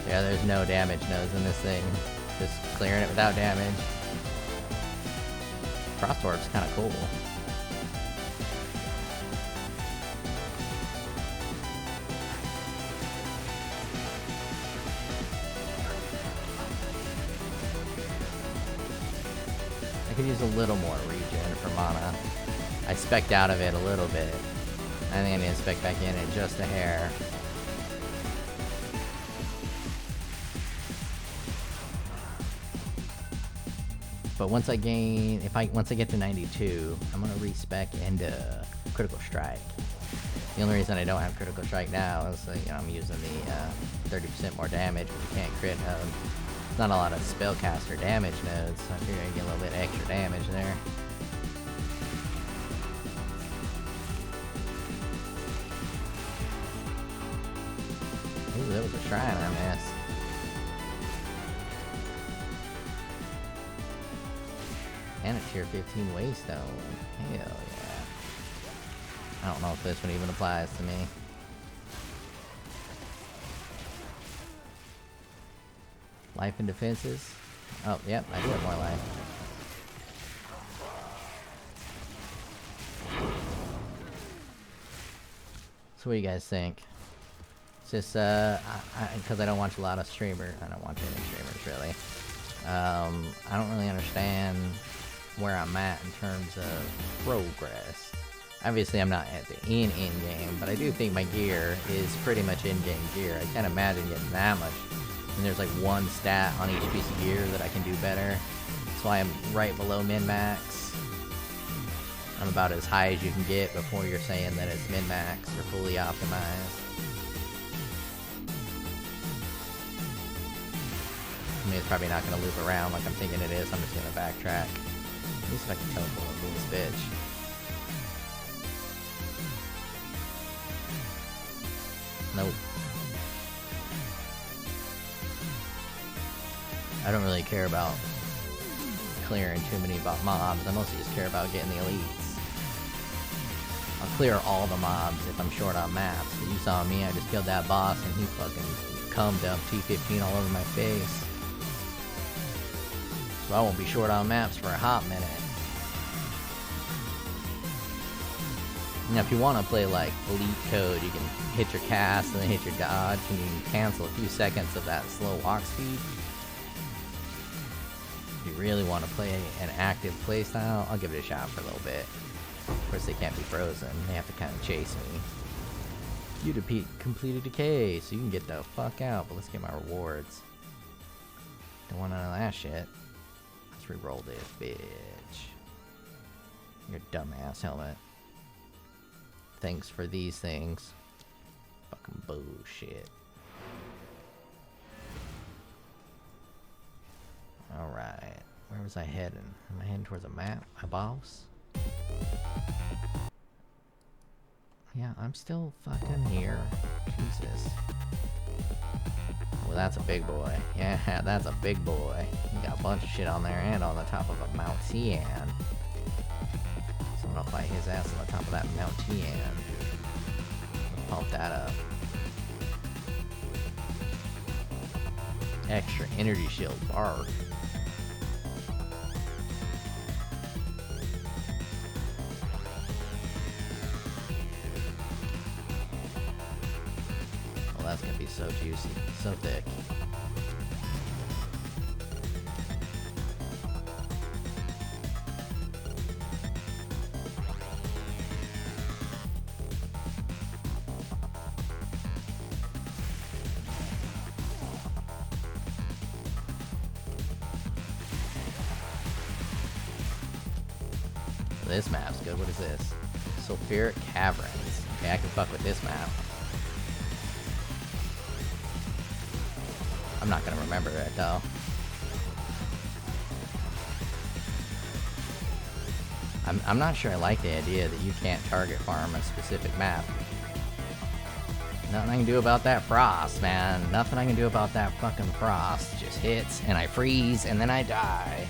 Yeah, there's no damage nodes in this thing. Just clearing it without damage. Frost Orb's kinda cool. I could use a little more regen for mana. I spec'd out of it a little bit. I think I need to spec back in it just a hair. But once I gain, once I get to 92, I'm gonna respec into Critical Strike. The only reason I don't have Critical Strike now is, you know, I'm using the 30% more damage, but you can't crit node. Not a lot of spellcaster damage nodes, so I figure I get a little bit extra damage there. Ooh, there was a shrine I missed. And a tier 15 Waystone. Hell yeah. I don't know if this one even applies to me. Life and defenses. Oh, yep, I do have more life. So what do you guys think? It's just, because I don't watch a lot of streamers. I don't watch any streamers, really. I don't really understand where I'm at in terms of progress. Obviously, I'm not at the end game, but I do think my gear is pretty much in-game gear. I can't imagine getting that much. And there's like one stat on each piece of gear that I can do better. That's why I'm right below min-max. I'm about as high as you can get before you're saying that it's min-max or fully optimized. I mean, it's probably not going to loop around like I'm thinking it is. I'm just going to backtrack. At least if I can teleport through this bitch. Nope. I don't really care about clearing too many mobs. I mostly just care about getting the elites. I'll clear all the mobs if I'm short on maps. But you saw me, I just killed that boss and he fucking cummed up T15 all over my face. So I won't be short on maps for a hot minute. Now if you want to play like elite code, you can hit your cast and then hit your dodge and you can cancel a few seconds of that slow walk speed. If you really want to play an active playstyle, I'll give it a shot for a little bit. Of course they can't be frozen, they have to kind of chase me. You completed decay, so you can get the fuck out, but let's get my rewards. Don't want none of that shit. Let's re-roll this bitch. Your dumbass helmet. Thanks for these things. Fucking bullshit. Alright. Where was I heading? Am I heading towards a map? A boss? Yeah, I'm still fucking here. Jesus. Well, that's a big boy. Yeah, that's a big boy. You got a bunch of shit on there and on the top of a Mount Tian. So I'm gonna fight his ass on the top of that Mount Tian. Let's pump that up. Extra energy shield bar. Well, that's gonna be so juicy, so thick. This map's good. What is this? Sulfuric Caverns. Okay, I can fuck with this map. I'm not gonna remember it though. I'm not sure I like the idea that you can't target farm a specific map. Nothing I can do about that frost, man. Nothing I can do about that fucking frost. Just hits, and I freeze, and then I die.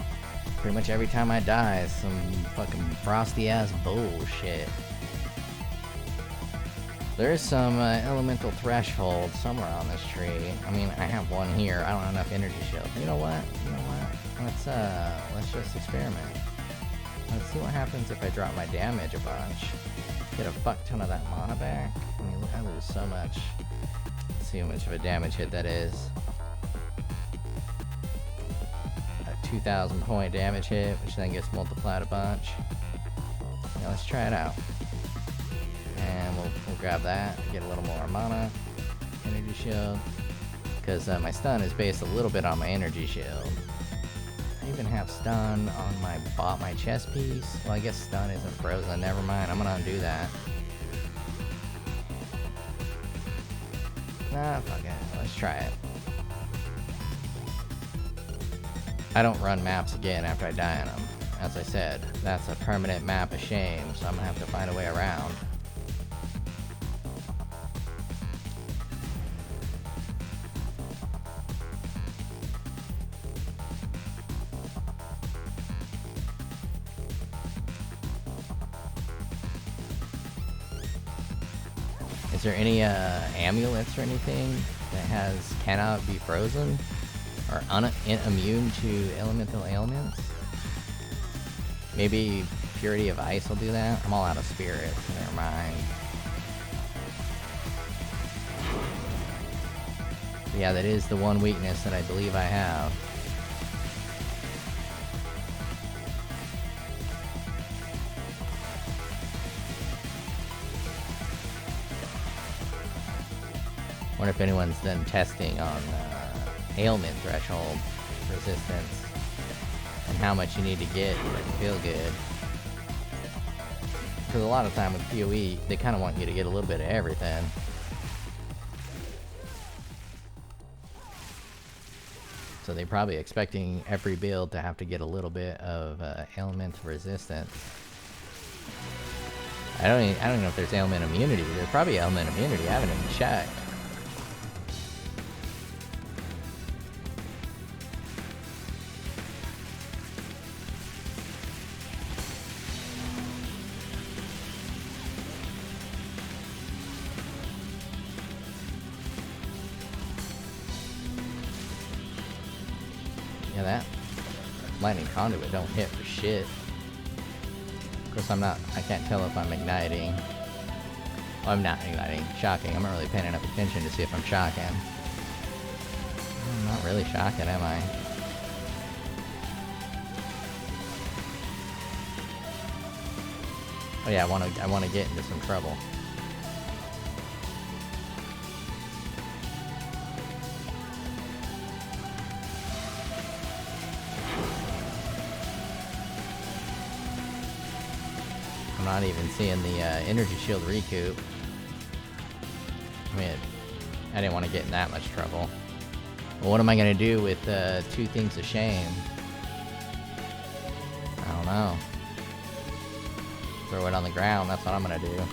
Pretty much every time I die, some fucking frosty-ass bullshit. There's some elemental threshold somewhere on this tree. I mean, I have one here. I don't have enough energy shield. You know what? Let's just experiment. Let's see what happens if I drop my damage a bunch. Get a fuck ton of that mana back. I mean, I lose so much. Let's see how much of a damage hit that is. A 2,000 point damage hit, which then gets multiplied a bunch. Yeah, let's try it out. And we'll grab that, get a little more mana, energy shield, because my stun is based a little bit on my energy shield. I even have stun on my chest piece. Well, I guess stun isn't frozen. Never mind, I'm gonna undo that. Nah, fuck it. Let's try it. I don't run maps again after I die in them. As I said, that's a permanent map of shame, so I'm gonna have to find a way around. Is there any amulets or anything that cannot be frozen or immune to elemental ailments? Maybe Purity of Ice will do that. I'm all out of spirit. Never mind. Yeah, that is the one weakness that I believe I have. I wonder if anyone's done testing on ailment threshold resistance and how much you need to get for it to feel good. Because a lot of time with POE, they kind of want you to get a little bit of everything. So they're probably expecting every build to have to get a little bit of ailment resistance. I don't even know if there's ailment immunity. There's probably ailment immunity. I haven't even checked. Yeah, that lightning conduit don't hit for shit. Of course, I can't tell if I'm igniting. Well, I'm not igniting. Shocking. I'm not really paying enough attention to see if I'm shocking. I'm not really shocking, am I? Oh yeah, I want to get into some trouble. I'm not even seeing the energy shield recoup. I mean, I didn't want to get in that much trouble. Well, what am I going to do with two things of shame? I don't know. Throw it on the ground, that's what I'm going to do.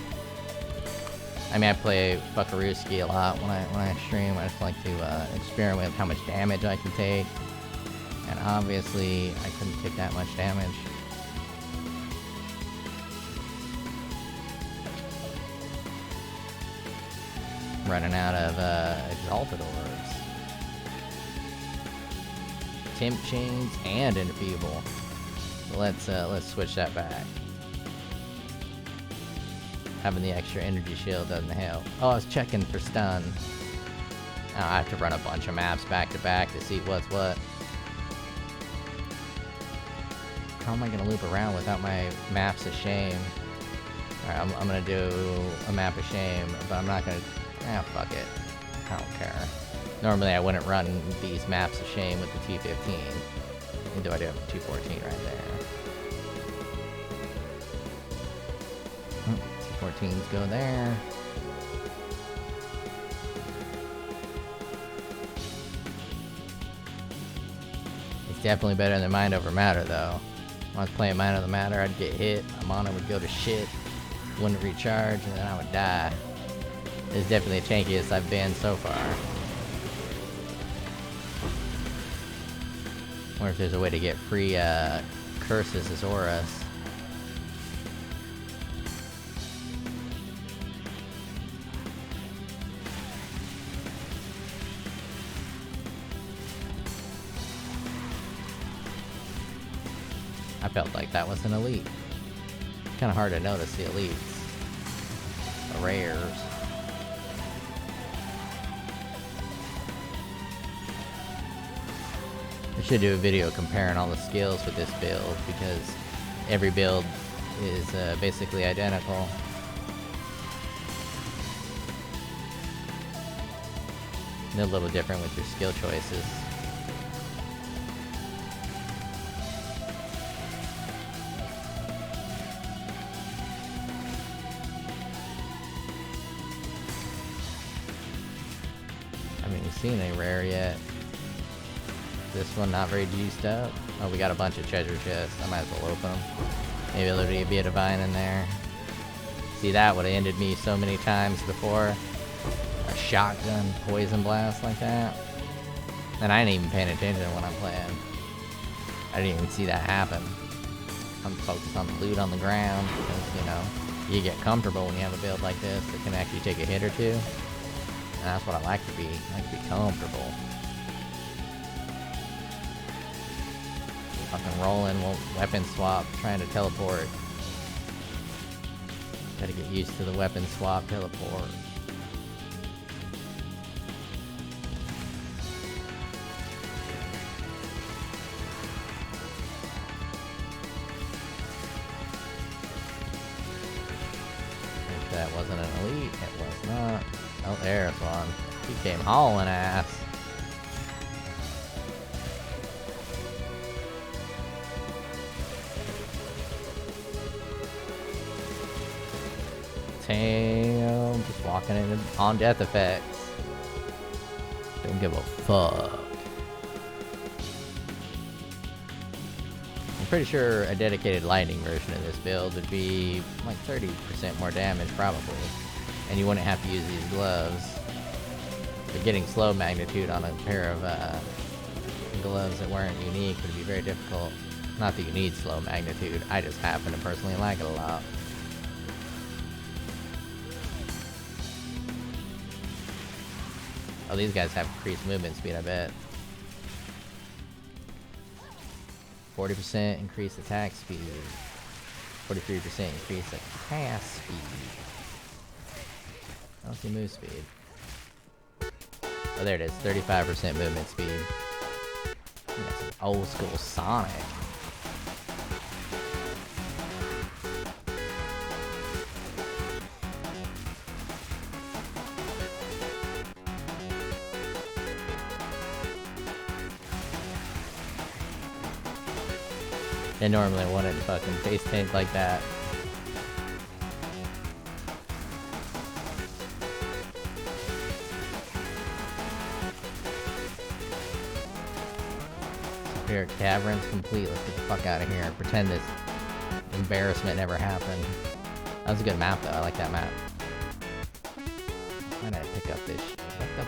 I mean, I play Fuckarooski a lot when I stream. I just like to experiment with how much damage I can take. And obviously, I couldn't take that much damage. Running out of exalted orbs, temp chains, and enfeeble. So let's switch that back. Having the extra energy shield doesn't help. Oh, I was checking for stun. Now I have to run a bunch of maps back to back to see what's what. How am I gonna loop around without my maps of shame? Alright, I'm gonna do a map of shame, but I'm not gonna. Ah, fuck it. I don't care. Normally I wouldn't run these maps of shame with the T15. And do I do have a T14 right there? Oh, T14s go there. It's definitely better than Mind Over Matter though. When I was playing Mind Over Matter, I'd get hit, my mana would go to shit, wouldn't recharge, and then I would die. It's definitely the tankiest I've been so far. Wonder if there's a way to get free curses as auras. I felt like that was an elite. Kind of hard to notice the elites. The rares. I should do a video comparing all the skills with this build, because every build is basically identical. They're a little different with your skill choices. I haven't even seen a rare yet. This one not very juiced up. Oh, we got a bunch of treasure chests. I might as well open them. Maybe there'll be a divine in there. See, that would have ended me so many times before. A shotgun poison blast like that. And I ain't even paying attention when I'm playing. I didn't even see that happen. I'm focused on the loot on the ground because, you know, you get comfortable when you have a build like this that can actually take a hit or two. And that's what I like to be. I like to be comfortable. Fucking rolling, weapon swap, trying to teleport. Gotta get used to the weapon swap, teleport. If that wasn't an elite, it was not. Oh, there's one. He came hauling ass. Damn, just walking in on death effects. Don't give a fuck. I'm pretty sure a dedicated lightning version of this build would be like 30% more damage probably. And you wouldn't have to use these gloves. But getting slow magnitude on a pair of gloves that weren't unique would be very difficult. Not that you need slow magnitude, I just happen to personally like it a lot. Oh, these guys have increased movement speed, I bet. 40% increased attack speed. 43% increased attack speed. I don't see move speed. Oh, there it is. 35% movement speed. That's an old school Sonic. I normally wouldn't fucking face tank like that. Superior Caverns complete. Let's get the fuck out of here. Pretend this embarrassment never happened. That was a good map though. I like that map. Why did I pick up this shit? What the?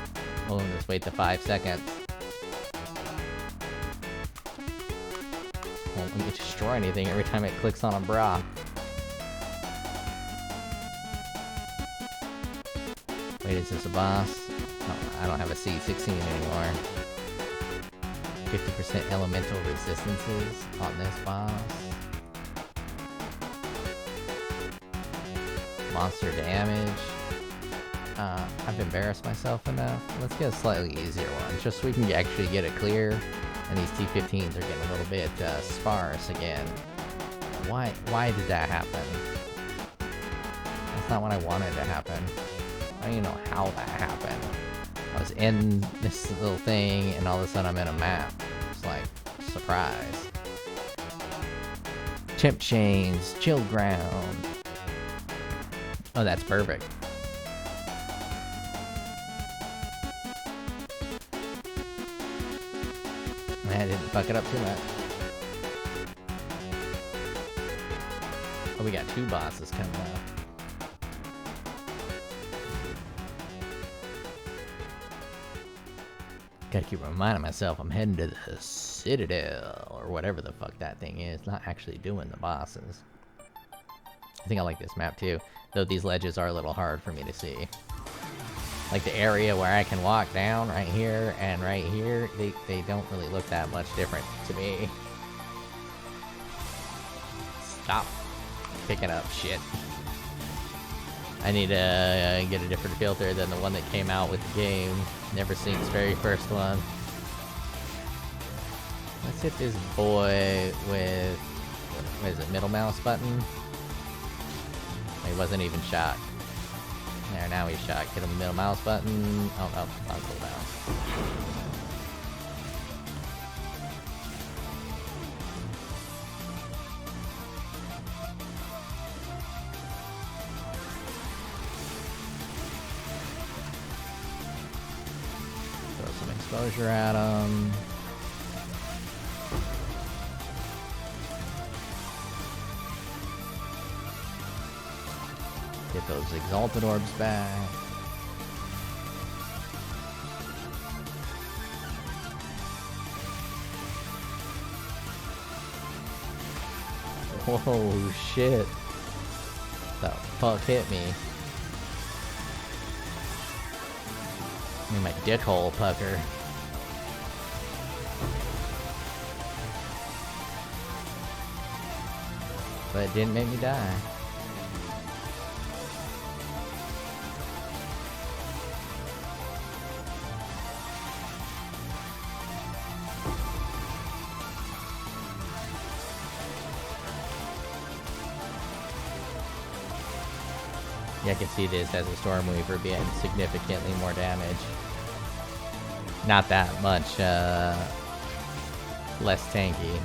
Oh, just wait the 5 seconds. Won't let me destroy anything every time it clicks on a bra. Wait, is this a boss? Oh, I don't have a C16 anymore. 50% elemental resistances on this boss. Monster damage. I've embarrassed myself enough. Let's get a slightly easier one, just so we can actually get it clear. And these T15s are getting a little bit sparse again. Why did that happen? That's not what I wanted to happen. I don't even know how that happened. I was in this little thing, and all of a sudden I'm in a map. It's like, surprise. Chimp chains, chill ground. Oh, that's perfect. I didn't fuck it up too much. Oh, we got 2 bosses coming up. Gotta keep reminding myself I'm heading to the Citadel, or whatever the fuck that thing is. Not actually doing the bosses. I think I like this map too, though these ledges are a little hard for me to see. Like the area where I can walk down right here and right here, they don't really look that much different to me. Stop picking up shit. I need to get a different filter than the one that came out with the game. Never seen this very first one. Let's hit this boy with, what is it, middle mouse button? He wasn't even shot. There, now he's shot. Hit him the middle mouse button. Oh, no, on cooldown. Throw some exposure at him. Get those exalted orbs back. Whoa, shit. The fuck hit me? Made my dick hole pucker. But it didn't make me die. Yeah, I can see this as a Stormweaver being significantly more damage. Not that much, less tanky.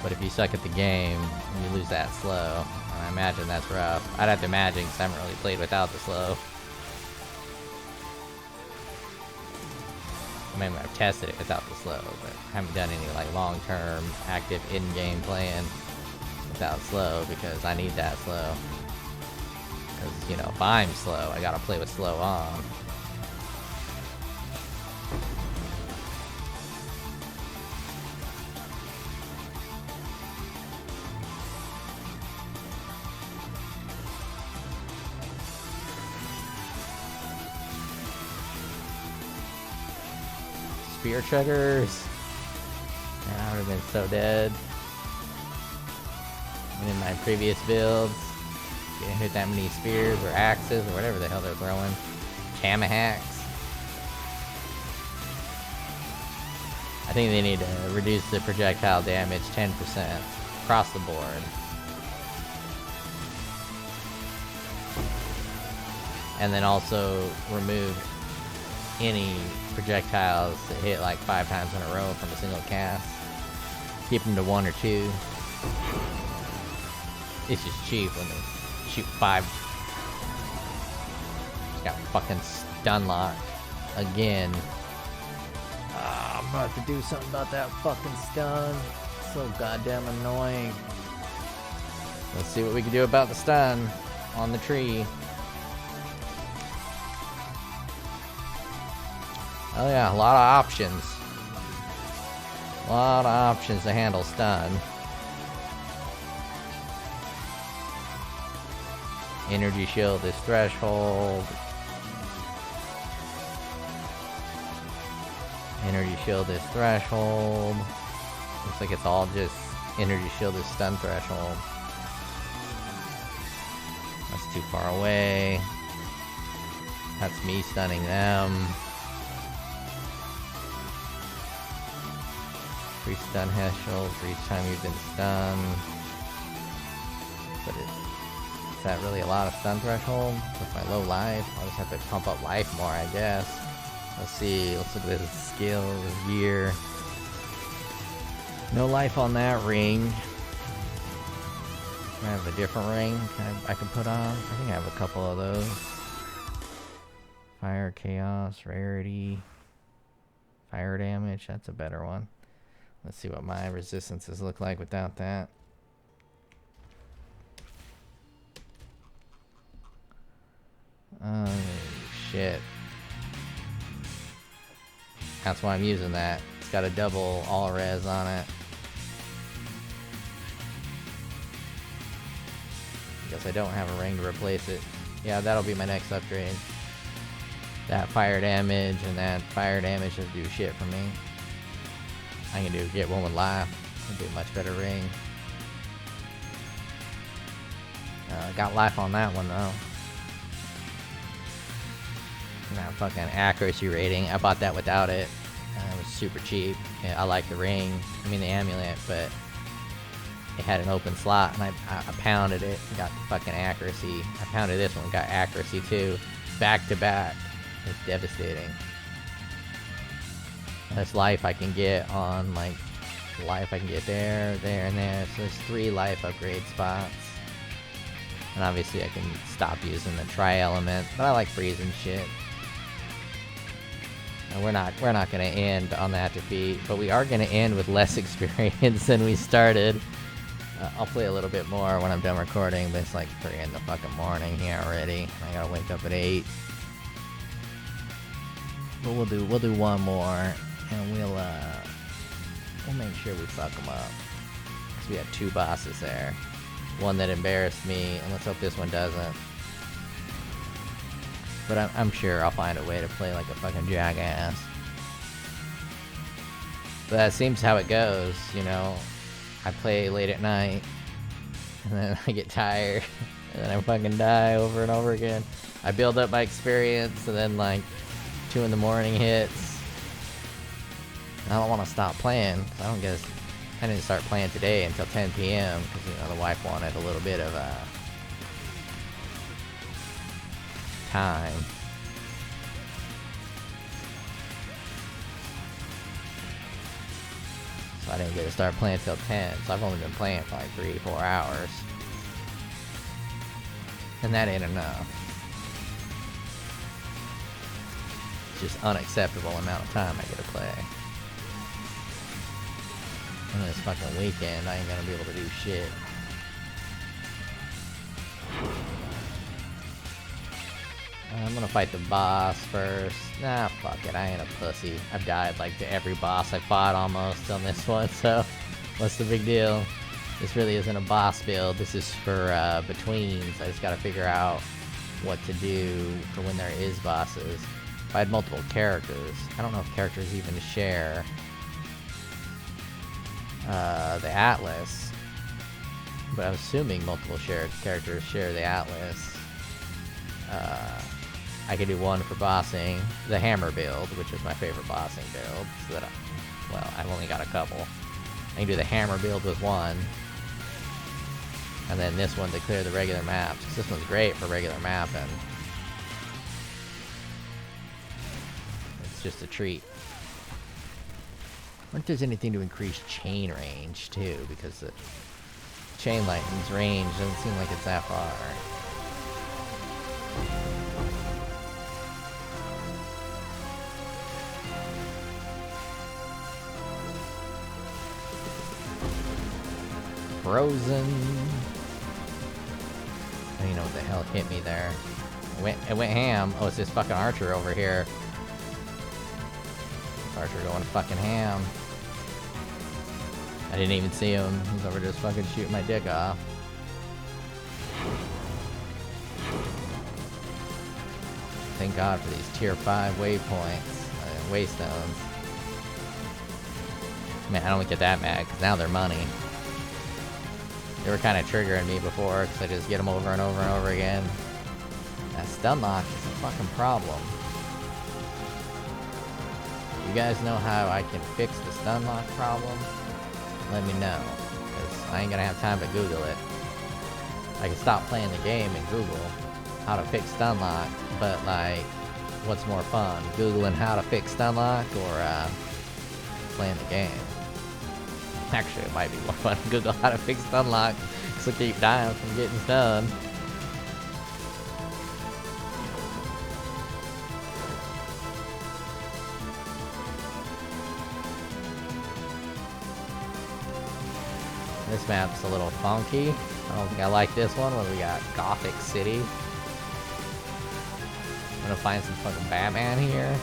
But if you suck at the game, you lose that slow. I imagine that's rough. I'd have to imagine, because I haven't really played without the slow. I mean, I've tested it without the slow, but I haven't done any, like, long-term, active in-game playing without slow, because I need that slow. Because, you know, if I'm slow, I gotta play with slow on. Spear chuggers. Man, I would have been so dead. And in my previous builds, didn't hit that many spears or axes or whatever the hell they're throwing. Chamahacks. I think they need to reduce the projectile damage 10% across the board. And then also remove any projectiles that hit like 5 times in a row from a single cast. Keep them to 1 or 2. It's just cheap when they shoot 5. Just got fucking stun locked again. I'm about to do something about that fucking stun. It's so goddamn annoying. Let's see what we can do about the stun on the tree. Oh yeah, a lot of options. A lot of options to handle stun. Energy shield this threshold. Energy shield this threshold. Looks like it's all just energy shield this stun threshold. That's too far away. That's me stunning them. Free stun heal for each time you've been stunned. But is that really a lot of stun threshold? With my low life? I'll just have to pump up life more, I guess. Let's see. Let's look at this skill, this gear. No life on that ring. I have a different ring I can put on. I think I have a couple of those. Fire, chaos, rarity, fire damage. That's a better one. Let's see what my resistances look like without that. Oh, shit. That's why I'm using that. It's got a double all res on it. Guess I don't have a ring to replace it. Yeah, that'll be my next upgrade. That fire damage and that fire damage doesn't do shit for me. I can get one with life. It'll be a much better ring. Got life on that one though. And that fucking accuracy rating. I bought that without it. It was super cheap. Yeah, I like the ring. I mean the amulet, but it had an open slot, and I pounded it and got the fucking accuracy. I pounded this one, got accuracy too, back to back. It's devastating. That's life I can get on, like, life I can get there, there, and there. So there's 3 life upgrade spots. And obviously I can stop using the tri-element, but I like freezing shit. And we're not gonna end on that defeat, but we are gonna end with less experience than we started. I'll play a little bit more when I'm done recording, but it's like 3 in the fucking morning here already. I gotta wake up at 8. But we'll do one more, and we'll make sure we fuck them up. Cause we have 2 bosses there. One that embarrassed me, and let's hope this one doesn't. But I'm sure I'll find a way to play like a fucking jackass. But that seems how it goes, you know. I play late at night, and then I get tired, and then I fucking die over and over again. I build up my experience, and then like 2 in the morning hits. I don't want to stop playing, 'cause I didn't start playing today until 10 p.m. because, you know, the wife wanted a little bit of time. So I didn't get to start playing till 10, so I've only been playing for like 3 to 4 hours. And that ain't enough. It's just unacceptable amount of time I get to play. And this fucking weekend, I ain't gonna be able to do shit. I'm gonna fight the boss first. Nah, fuck it, I ain't a pussy. I've died like to every boss I fought almost on this one, so what's the big deal? This really isn't a boss build, this is for betweens. I just gotta figure out what to do for when there is bosses. If I had multiple characters, I don't know if characters even share the Atlas, but I'm assuming multiple characters share the Atlas. I could do one for bossing, the hammer build, which is my favorite bossing build, so that well, I've only got a couple. I can do the hammer build with one, and then this one to clear the regular maps, because this one's great for regular mapping. It's just a treat. I wonder if there's anything to increase chain range, too, because the chain lightning's range doesn't seem like it's that far. Frozen. I don't even know what the hell hit me there. It went ham. Oh, it's this fucking archer over here. Archer going fucking ham. I didn't even see him. He's over just fucking shooting my dick off. Thank God for these tier 5 waypoints. Waystones. Man, I don't get that mad, because now they're money. They were kind of triggering me before, because I just get them over and over and over again. That stun lock is a fucking problem. You guys know how I can fix the stun lock problem? Let me know, because I ain't gonna have time to Google it. I can stop playing the game and Google how to fix stun lock, but like, what's more fun? Googling how to fix stun lock or playing the game? Actually, it might be more fun to Google how to fix stun lock, because I keep dying from getting stunned. This map's a little funky. I don't think I like this one. What do we got? Gothic City. I'm gonna find some fucking Batman here.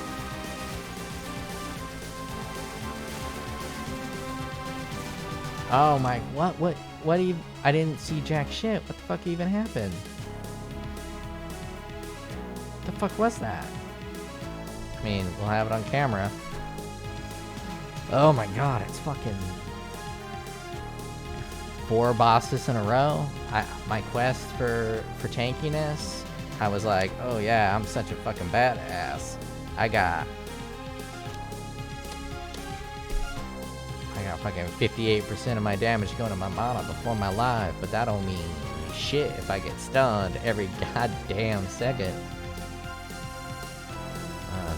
Oh my, what even, I didn't see jack shit. What the fuck even happened? What the fuck was that? I mean, we'll have it on camera. Oh my god, it's fucking 4 bosses in a row. My quest for tankiness, I was like, oh yeah, I'm such a fucking badass. I got fucking 58% of my damage going to my mana before my life, but that don't mean shit if I get stunned every goddamn second.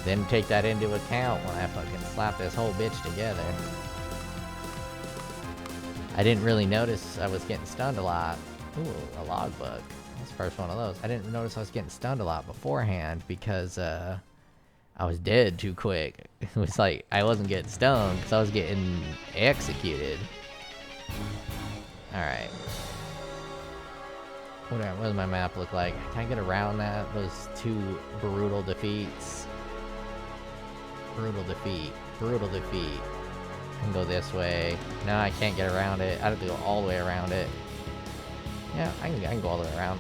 Then take that into account when I fucking slap this whole bitch together. I didn't really notice I was getting stunned a lot. Ooh, a logbook. That's the first one of those. I didn't notice I was getting stunned a lot beforehand because I was dead too quick. It was like I wasn't getting stung because I was getting executed. Alright. What does my map look like? Can I get around that? Those 2 brutal defeats. Brutal defeat. Brutal defeat. I can go this way. No, I can't get around it. I have to go all the way around it. Yeah, I can go all the way around.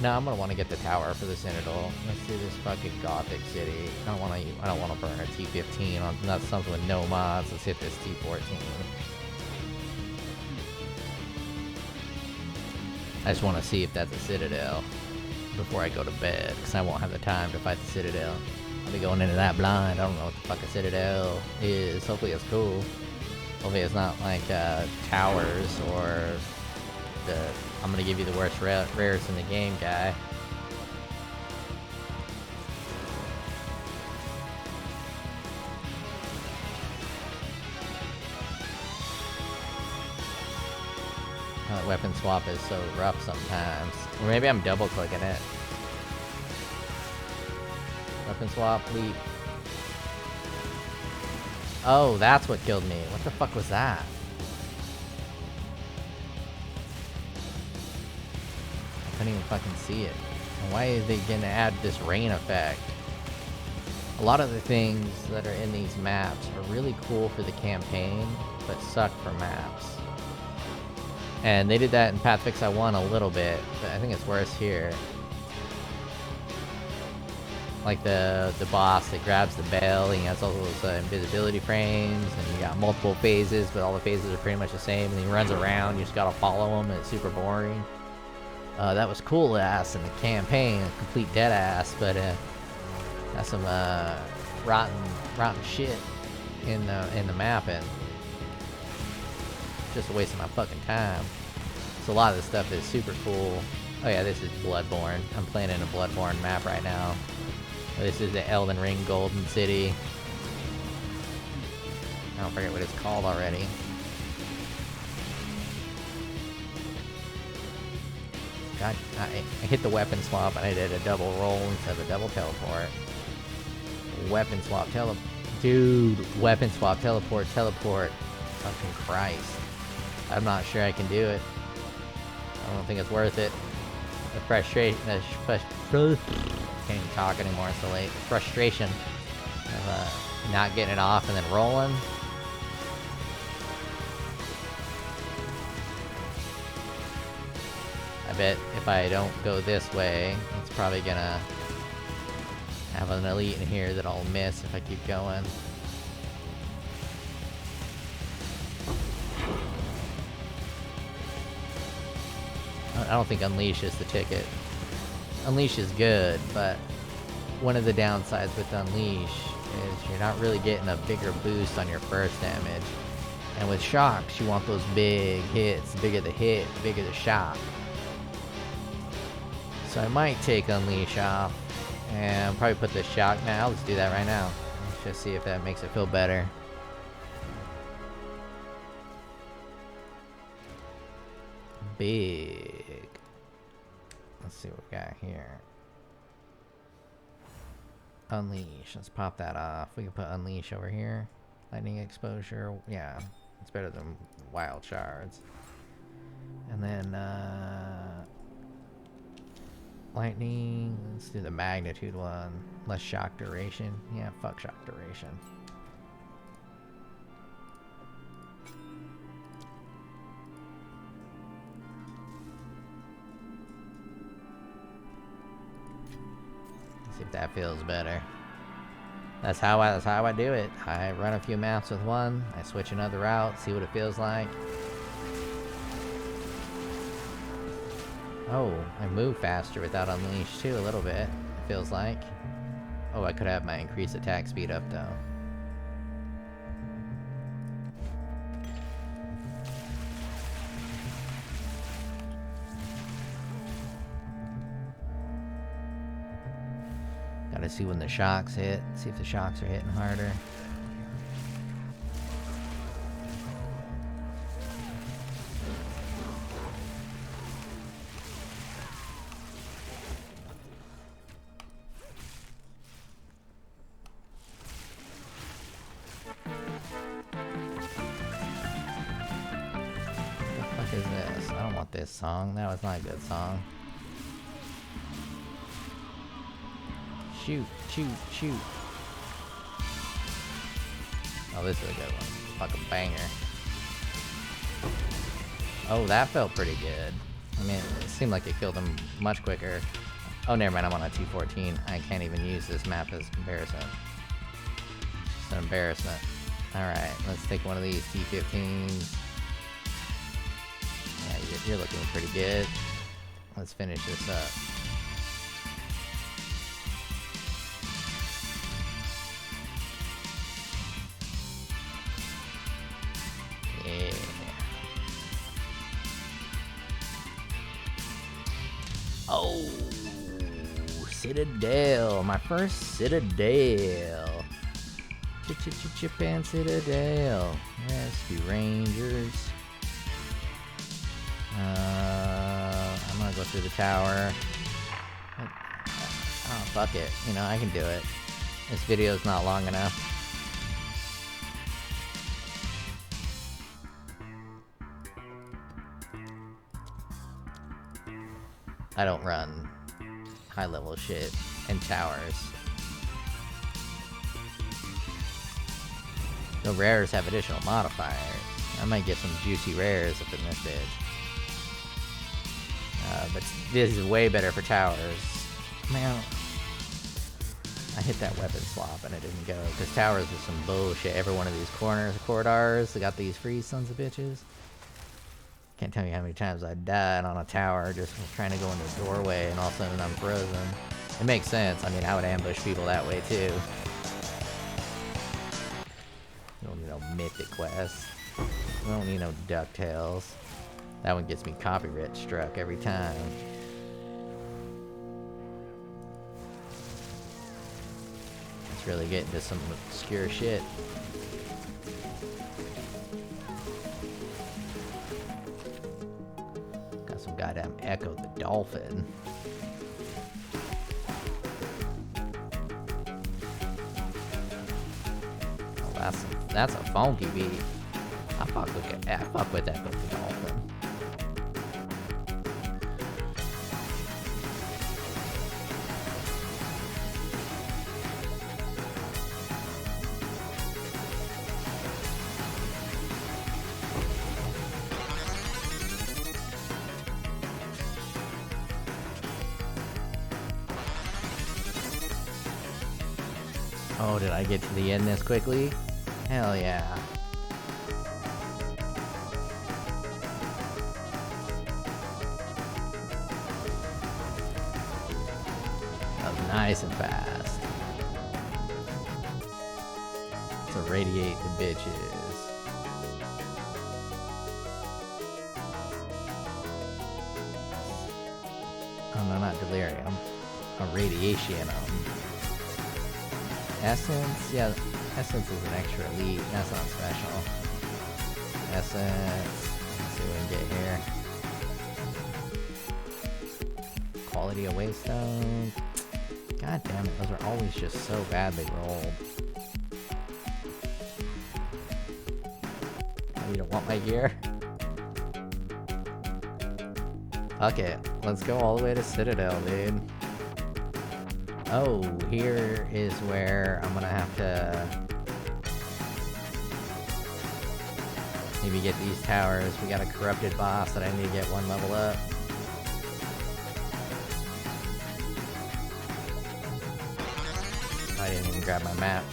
No, I'm gonna want to get the tower for the Citadel. Let's do this fucking gothic city. I don't want to burn a T15 on not something with no mods. Let's hit this T14. I just want to see if that's a Citadel before I go to bed, because I won't have the time to fight the Citadel. I'll be going into that blind. I don't know what the fuck a Citadel is. Hopefully it's cool. Hopefully it's not like towers or the I'm gonna give you the worst rares in the game guy. Weapon swap is so rough sometimes. Or maybe I'm double clicking it. Weapon swap, leap. Oh, that's what killed me. What the fuck was that? I couldn't even fucking see it. And why are they gonna add this rain effect? A lot of the things that are in these maps are really cool for the campaign, but suck for maps. And they did that in Path Fix I1 a little bit, but I think it's worse here. Like the boss that grabs the bell, he has all those invisibility frames, and you got multiple phases, but all the phases are pretty much the same, and he runs around, you just gotta follow him, and it's super boring. That was cool ass in the campaign, a complete dead ass, but got some rotten shit in the mapping. Just a waste of my fucking time. So a lot of this stuff is super cool. Oh yeah, this is Bloodborne. I'm playing in a Bloodborne map right now. This is the Elden Ring Golden City. I don't forget what it's called already. God, I hit the weapon swap and I did a double roll instead of a double teleport. Weapon swap, dude, weapon swap, teleport. Fucking Christ. I'm not sure I can do it. I don't think it's worth it. The frustration, can't even talk anymore, it's so late. The frustration of not getting it off and then rolling. I bet if I don't go this way, it's probably gonna have an elite in here that I'll miss if I keep going. I don't think Unleash is the ticket. Unleash is good, but one of the downsides with Unleash is you're not really getting a bigger boost on your first damage. And with shocks, you want those big hits. The bigger the hit, the bigger the shock. So I might take Unleash off and probably put the shock now. Let's do that right now. Let's just see if that makes it feel better. Big. Let's see what we got here. Unleash. Let's pop that off. We can put Unleash over here. Lightning exposure. Yeah, it's better than wild shards. And then lightning. Let's do the magnitude one. Less shock duration. Yeah, fuck shock duration. That feels better. That's how I do it. I run a few maps with one, I switch another route, see what it feels like. Oh, I move faster without Unleash too, a little bit, it feels like. Oh, I could have my increased attack speed up though. Gotta see when the shocks hit, see if the shocks are hitting harder. What the fuck is this? I don't want this song. That was not a good song. Shoot, shoot, shoot. Oh, this is a good one. Fucking banger. Oh, that felt pretty good. I mean, it seemed like it killed him much quicker. Oh, never mind, I'm on a T14. I can't even use this map as comparison. It's an embarrassment. Alright, let's take one of these T15s. Yeah, you're looking pretty good. Let's finish this up. Yeah. Oh, Citadel, my first Citadel. Chip-chip-chip-and Citadel. Rescue Rangers. I'm gonna go through the tower. Oh, fuck it. You know, I can do it. This video's not long enough. I don't run high-level shit in towers. The rares have additional modifiers. I might get some juicy rares up in this bitch. But this is way better for towers. Man, I hit that weapon swap and it didn't go, because towers is some bullshit. Every one of these corridors, they got these free sons of bitches. Can't tell you how many times I died on a tower just trying to go into a doorway and all of a sudden I'm frozen. It makes sense. I mean, I would ambush people that way too. You don't need no mythic quests. You don't need no DuckTales. That one gets me copyright struck every time. It's really getting to some obscure shit. Got some goddamn Echo the Dolphin. Oh, that's a funky beat. I fuck with Echo the Dolphin. Oh, did I get to the end this quickly? Hell yeah. That was nice and fast. Let's irradiate the bitches. Oh no, not delirium. Irradiation. Essence? Yeah, Essence is an extra elite. That's not special. Essence. Let's see what we can get here. Quality of Waystone. God damn it, those are always just so badly rolled. Oh, you don't want my gear? Fuck it. Let's go all the way to Citadel, dude. Oh, here is where I'm gonna have to maybe get these towers. We got a corrupted boss that I need to get one level up. didn't even grab my map.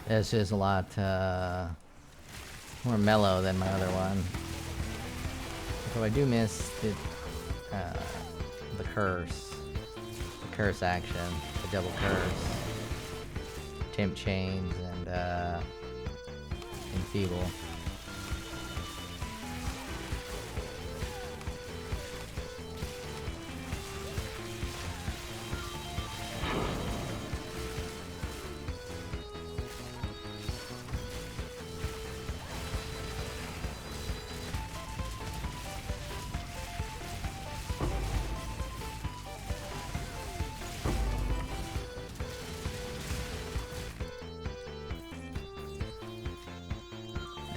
This is a lot more mellow than my other one. So I do miss the curse action, the double curse, temp chains, and enfeeble.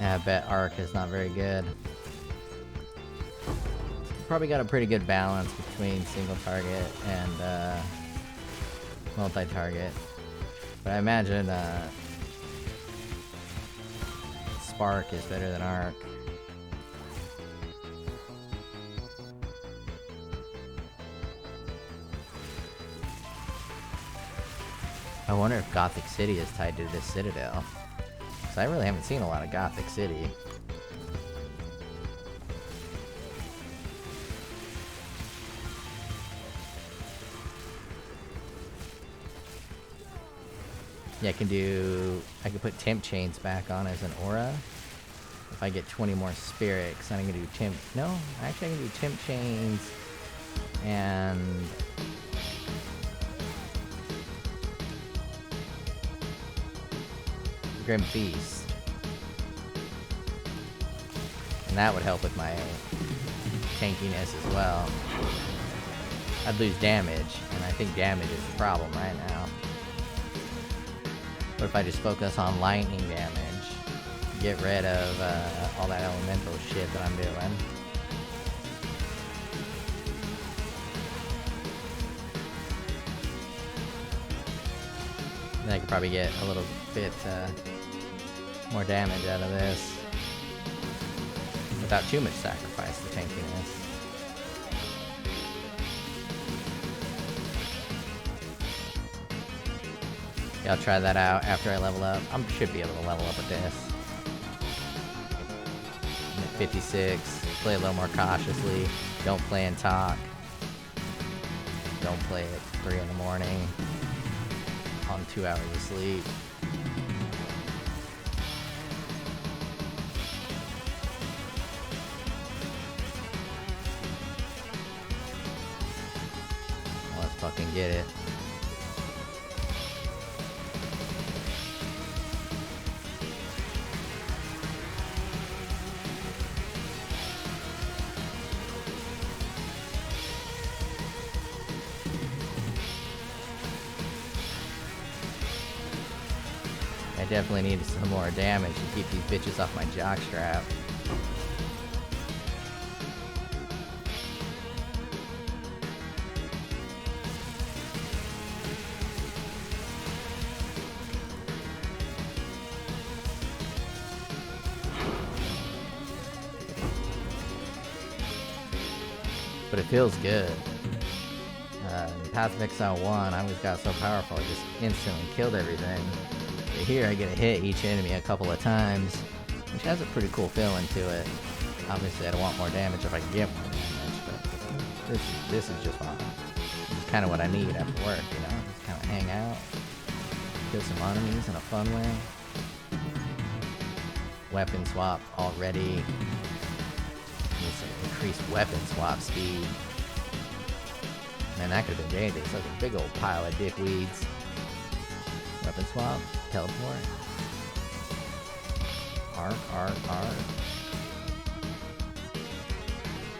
I bet Arc is not very good. Probably got a pretty good balance between single target and multi-target. But I imagine Spark is better than Arc. I wonder if Gothic City is tied to this Citadel. Because I really haven't seen a lot of Gothic City. Yeah, I can put temp chains back on as an aura. If I get 20 more spirit, because I'm gonna do temp, no, actually I can do temp chains and Grim Feast. And that would help with my tankiness as well. I'd lose damage, and I think damage is the problem right now. What if I just focus on lightning damage? Get rid of all that elemental shit that I'm doing. Then I could probably get a little bit more damage out of this without too much sacrifice to tankiness. Yeah, I'll try that out after I level up. I should be able to level up with this. I'm at 56. Play a little more cautiously. Don't play and talk. Don't play at 3 in the morning on 2 hours of sleep. Let's fucking get it. I definitely need some more damage to keep these bitches off my jockstrap. But it feels good. In Path of Exile 1, I always got so powerful, I just instantly killed everything. But here I get to hit each enemy a couple of times, which has a pretty cool feeling to it. Obviously I'd want more damage if I can get more damage, but this is just fine. This is kind of what I need after work, you know? Just kind of hang out, kill some enemies in a fun way. Weapon swap already. Need some increased weapon swap speed. Man, that could have been dangerous. It's like a big old pile of dickweeds. Weapon swap, teleport. Arc.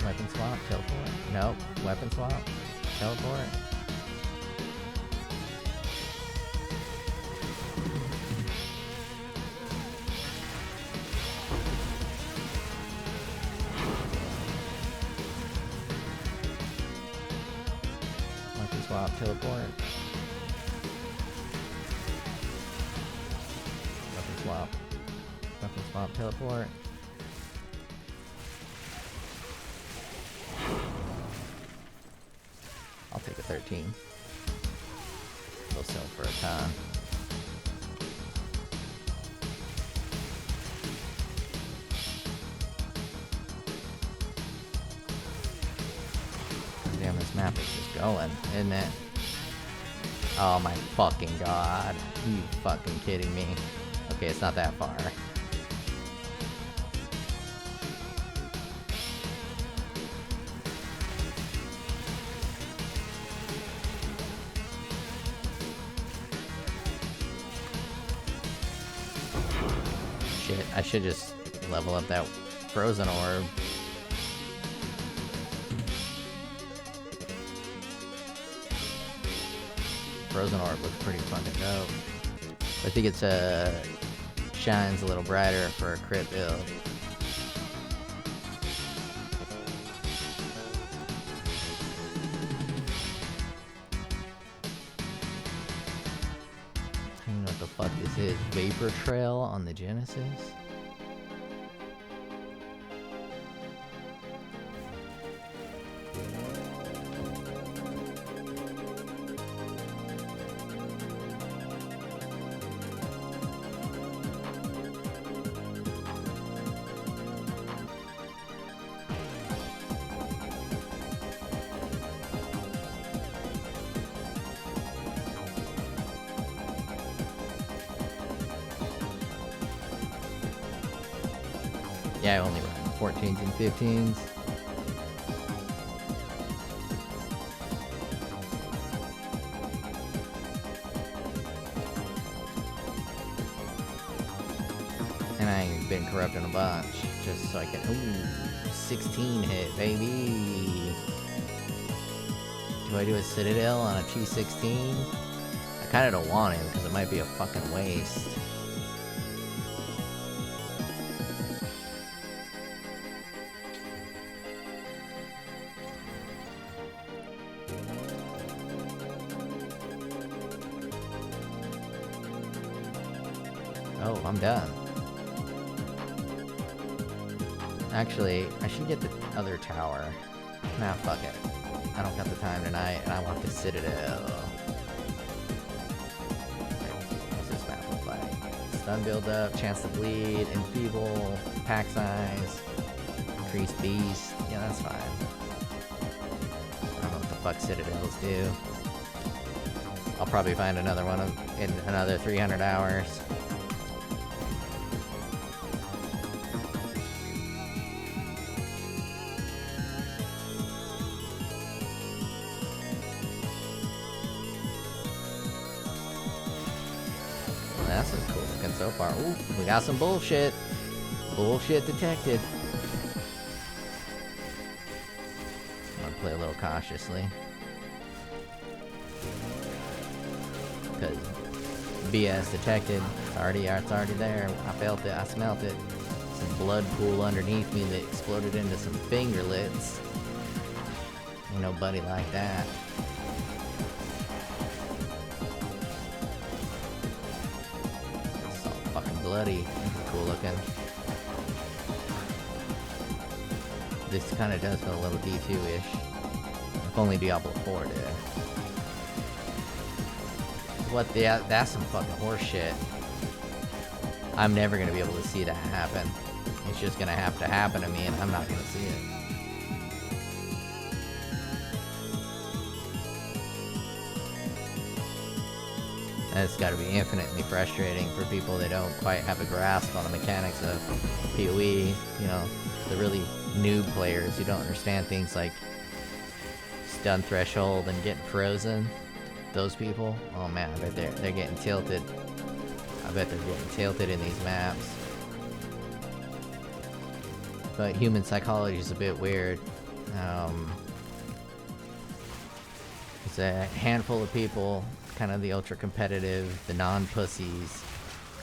Weapon swap, teleport. Nope. Weapon swap, teleport. Weapon swap, teleport. Weapon swap. Weapon swap, teleport. I'll take a 13. They'll sell for a ton. Damn, this map is just going, isn't it? Oh my fucking god. You fucking kidding me. Okay, it's not that far. Shit, I should just level up that frozen orb. Frozen orb looks pretty fucking dope. I think it's shines a little brighter for a crit build. I don't know what the fuck this is. Vapor Trail on the Genesis? Yeah, I only run 14s and 15s. And I've been corrupting a bunch, just so I can... Ooh, 16 hit, baby! Do I do a Citadel on a T16? I kinda don't want to, because it might be a fucking waste. Oh, I'm done. Actually, I should get the other tower. Nah, fuck it. I don't got the time tonight, and I want the Citadel. What's this map look like? Stun build up, chance to bleed, enfeeble, pack size, increased beast. Yeah, that's fine. I don't know what the fuck Citadels do. I'll probably find another one in another 300 hours. That's cool looking so far. Ooh, we got some bullshit. Bullshit detected. I'm gonna play a little cautiously. Because BS detected. It's already there. I felt it. I smelt it. Some blood pool underneath me that exploded into some fingerlets. Ain't nobody like that. Bloody. Cool looking. This kind of does feel a little D2-ish. If only Diablo 4 did. What the... That's some fucking horse shit. I'm never gonna be able to see that happen. It's just gonna have to happen to me and I'm not gonna see it. It's got to be infinitely frustrating for people that don't quite have a grasp on the mechanics of POE, you know, the really noob players who don't understand things like stun threshold and getting frozen. Those people, oh man, I bet they're getting tilted. I bet they're getting tilted in these maps. But human psychology is a bit weird. It's a handful of people, kind of the ultra competitive, the non-pussies,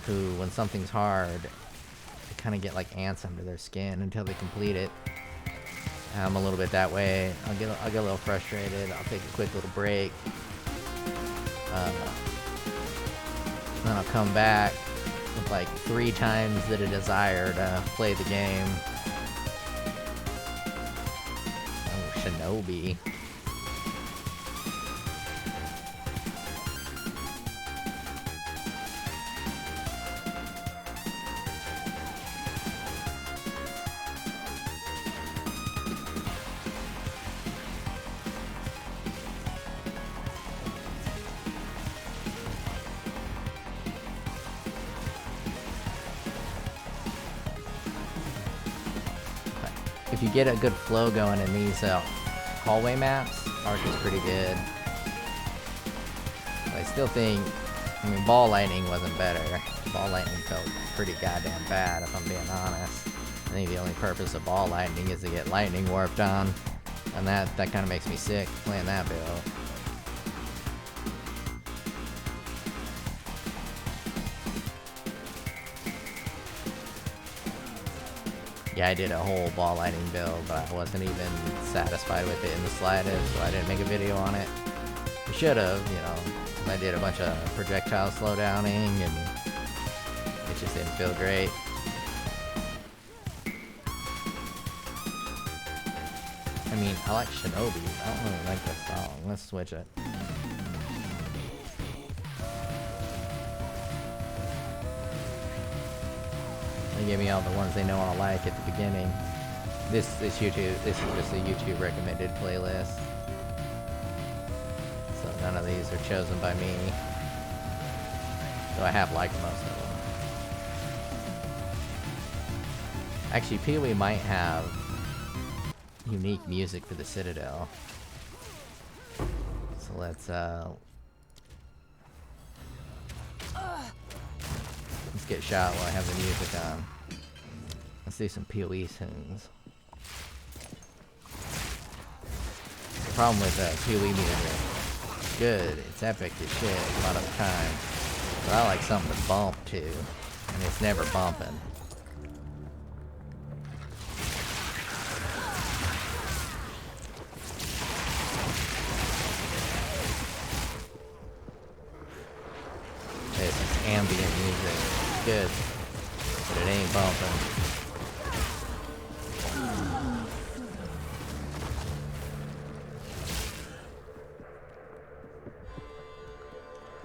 who, when something's hard, they kind of get like ants under their skin until they complete it. I'm a little bit that way. I'll get a little frustrated. I'll take a quick little break. Then I'll come back with like 3 times the desire to play the game. Oh, Shinobi. If you get a good flow going in these hallway maps, Arc is pretty good. But I still think, I mean, Ball Lightning wasn't better. Ball Lightning felt pretty goddamn bad, if I'm being honest. I think the only purpose of Ball Lightning is to get lightning warped on, and that kind of makes me sick playing that build. Yeah, I did a whole Ball Lightning build, but I wasn't even satisfied with it in the slightest, so I didn't make a video on it. I should have, you know, 'cause I did a bunch of projectile slowdowning, and it just didn't feel great. I mean, I like Shinobi, I don't really like this song. Let's switch it. They give me all the ones they know I like at the beginning. This is just a YouTube recommended playlist. So none of these are chosen by me. Though I have liked most of them. Actually, POE might have unique music for the Citadel. So let's get shot while I have the music on. Let's do some POE tunes. The problem with POE music, it's good, it's epic as shit a lot of the time, but I like something to bump to, and it's never bumping. This is ambient music. Good, but it ain't bumping.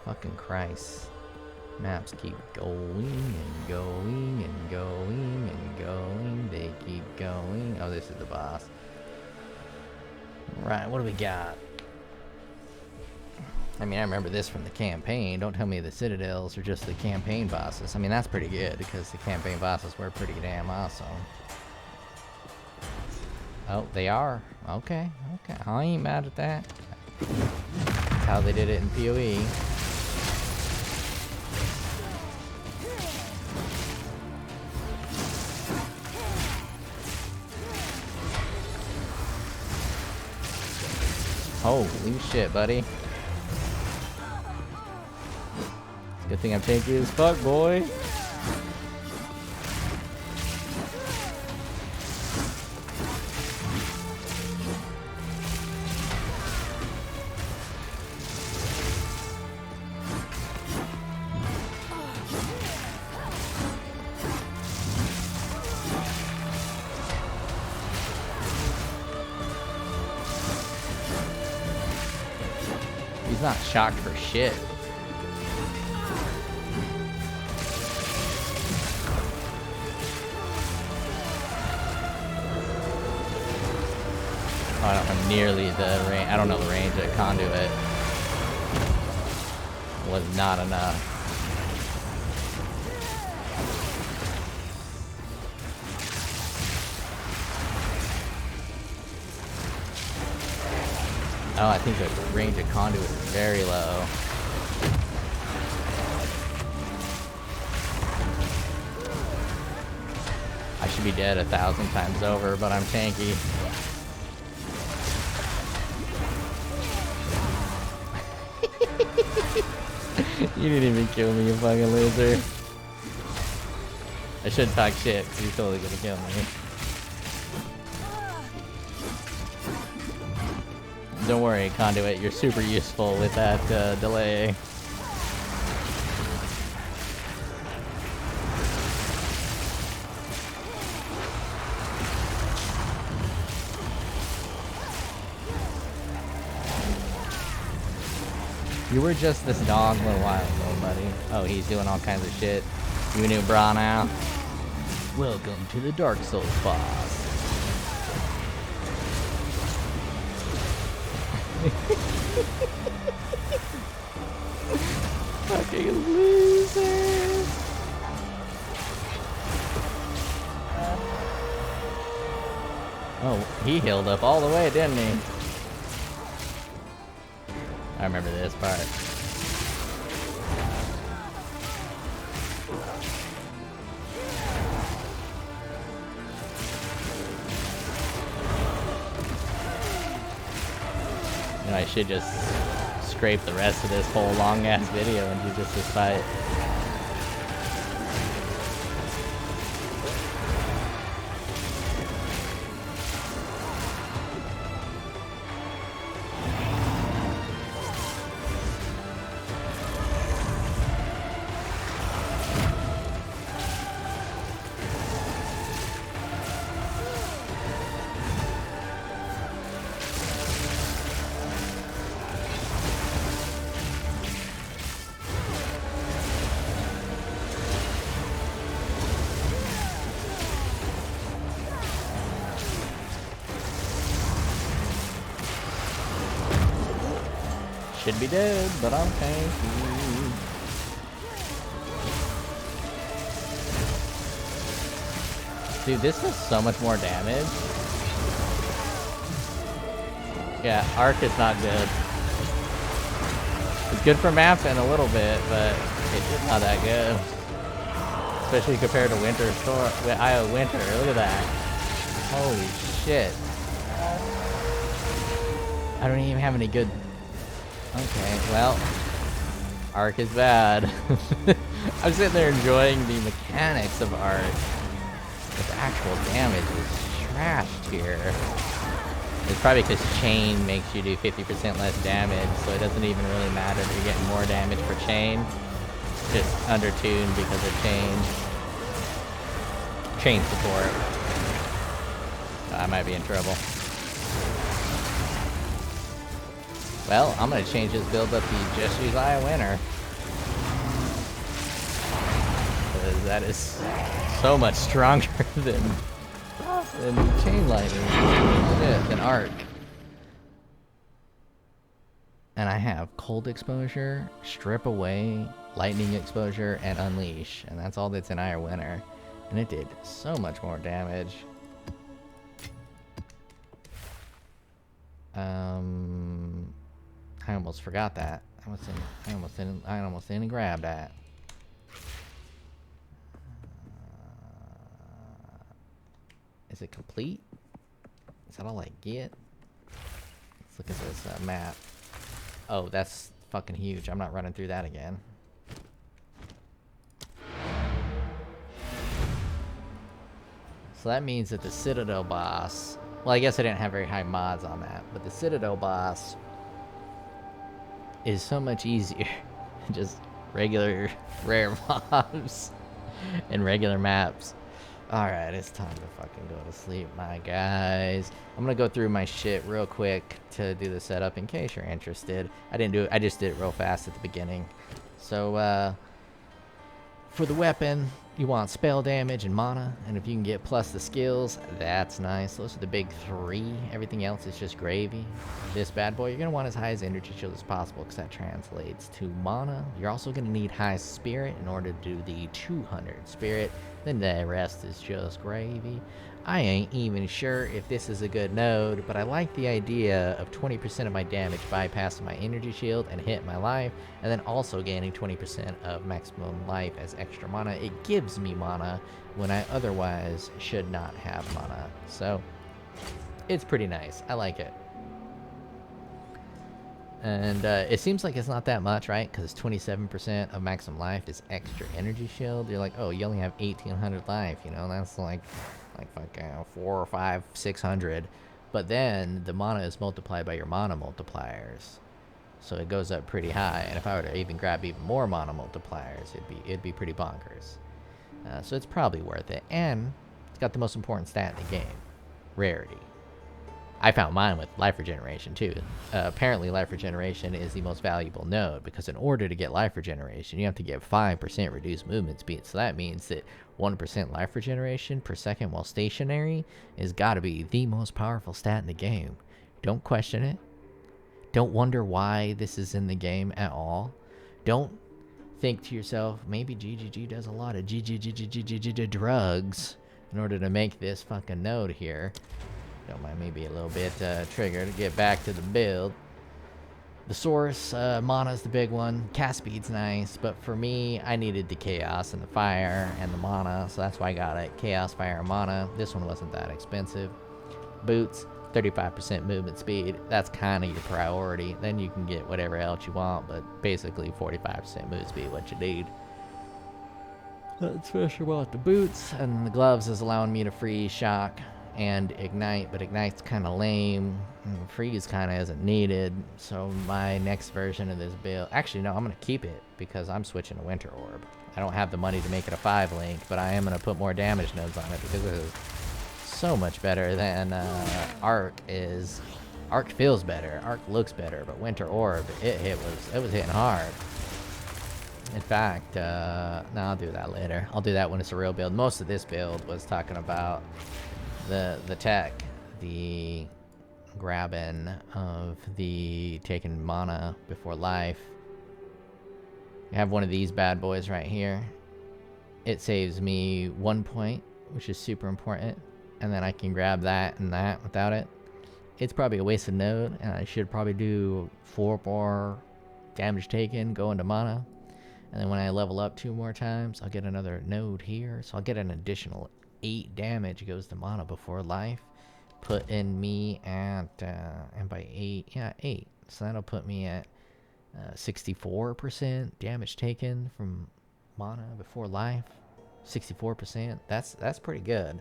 Fucking Christ. Maps keep going and going and going and going. They keep going. Oh, this is the boss. Right, what do we got? I mean, I remember this from the campaign. Don't tell me the Citadels are just the campaign bosses. I mean, that's pretty good, because the campaign bosses were pretty damn awesome. Oh, they are? Okay, okay. I ain't mad at that. That's how they did it in POE. Holy shit, buddy. Good thing I'm tanky as fuck, boy. He's not shocked for shit. Oh, I don't have nearly the range. I don't know the range of Conduit. Was not enough. Oh, I think the range of Conduit is very low. I should be dead 1,000 times over, but I'm tanky. You didn't even kill me, you fucking loser. I shouldn't talk shit, because you're totally gonna kill me. Don't worry, Conduit, you're super useful with that delay. You were just this dog a little while ago, buddy. Oh, he's doing all kinds of shit. You a new bra now? Welcome to the Dark Souls boss. Fucking losers. Oh, he healed up all the way, didn't he? I remember this part. You know, I should just scrape the rest of this whole long ass video and do just this fight. Should be dead, but I'm tanky. Dude, this does so much more damage. Yeah, arc is not good. It's good for mapping a little bit, but it's just not that good. Especially compared to Winter Storm, IO Winter. Look at that. Holy shit. I don't even have any good. Okay, well, arc is bad. I'm sitting there enjoying the mechanics of arc, but the actual damage is trashed here. It's probably because chain makes you do 50% less damage, so it doesn't even really matter that you're getting more damage for chain. It's just undertuned because of chain support. I might be in trouble. Well, I'm gonna change this build up to just use IO Winter. Because that is so much stronger than Chain Lightning. Shit, than Arc. And I have Cold Exposure, Strip Away, Lightning Exposure, and Unleash. And that's all that's in IO Winter. And it did so much more damage. I almost forgot that. I almost didn't grab that. Is it complete? Is that all I get? Let's look at this map. Oh, that's fucking huge. I'm not running through that again. So that means that the Citadel boss... Well, I guess I didn't have very high mods on that, but the Citadel boss is so much easier than just regular rare mobs and regular maps. Alright, it's time to fucking go to sleep, my guys. I'm gonna go through my shit real quick to do the setup in case you're interested. I just did it real fast at the beginning. So, for the weapon, you want spell damage and mana, and if you can get plus the skills, that's nice. Those are the big three. Everything else is just gravy. This bad boy, you're going to want as high as energy shield as possible because that translates to mana. You're also going to need high spirit in order to do the 200 spirit. Then the rest is just gravy. I ain't even sure if this is a good node, but I like the idea of 20% of my damage bypassing my energy shield and hit my life, and then also gaining 20% of maximum life as extra mana. It gives me mana when I otherwise should not have mana. So, it's pretty nice. I like it. And it seems like it's not that much, right? Because 27% of maximum life is extra energy shield. You're like, oh, you only have 1,800 life, you know? That's like fucking 4 or 5, 600. But then the mana is multiplied by your mana multipliers. So it goes up pretty high. And if I were to even grab even more mana multipliers, it'd be pretty bonkers. So it's probably worth it. And it's got the most important stat in the game. Rarity. I found mine with life regeneration too. Apparently life regeneration is the most valuable node, because in order to get life regeneration, you have to get 5% reduced movement speed. So that means that 1% life regeneration per second while stationary is gotta be the most powerful stat in the game. Don't question it. Don't wonder why this is in the game at all. Don't think to yourself, maybe GGG does a lot of GGG drugs in order to make this fucking node here. Don't mind me be a little bit triggered to get back to the build. The source, mana's the big one. Cast speed's nice, but for me, I needed the chaos and the fire and the mana, so that's why I got it. Chaos, fire, and mana. This one wasn't that expensive. Boots, 35% movement speed. That's kind of your priority. Then you can get whatever else you want, but basically 45% movement speed, what you need. Especially about the boots, and the gloves is allowing me to freeze, shock, and ignite, but ignite's kind of lame, and freeze kind of isn't needed. So my next version of this build, actually no, I'm gonna keep it because I'm switching to Winter Orb. I don't have the money to make it a 5-link, but I am gonna put more damage nodes on it because it is so much better than Arc is. Arc feels better, Arc looks better, but Winter Orb, it was hitting hard. In fact, no, I'll do that later. I'll do that when it's a real build. Most of this build was talking about the tech, the grabbing of the taking mana before life. I have one of these bad boys right here. It saves me 1 point, which is super important, and then I can grab that and that without it. It's probably a wasted node, and I should probably do 4 more damage taken, go into mana, and then when I level up 2 more times, I'll get another node here, so I'll get an additional 8 damage goes to mana before life, put in me at and by 8, yeah, 8, so that'll put me at 64% damage taken from mana before life. 64%, that's pretty good.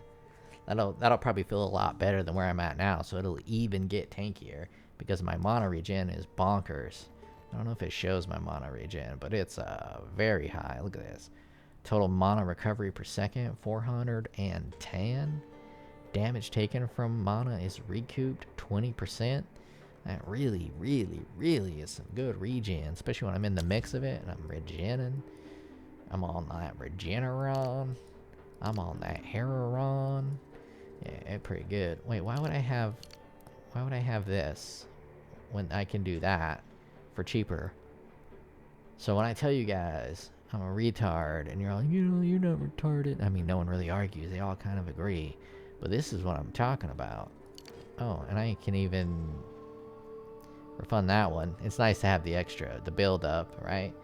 That'll probably feel a lot better than where I'm at now, so it'll even get tankier because my mana regen is bonkers. I don't know if it shows my mana regen, but it's very high. Look at this. Total mana recovery per second, 410. Damage taken from mana is recouped 20%. That really, really, really is some good regen, especially when I'm in the mix of it and I'm regening. I'm on that Regeneron. I'm on that Heron. Yeah, it's pretty good. Wait, why would I have this when I can do that for cheaper? So when I tell you guys I'm a retard, and you're like, you know, you're not retarded. I mean, no one really argues. They all kind of agree. But this is what I'm talking about. Oh, and I can even refund that one. It's nice to have the extra, the build up, right?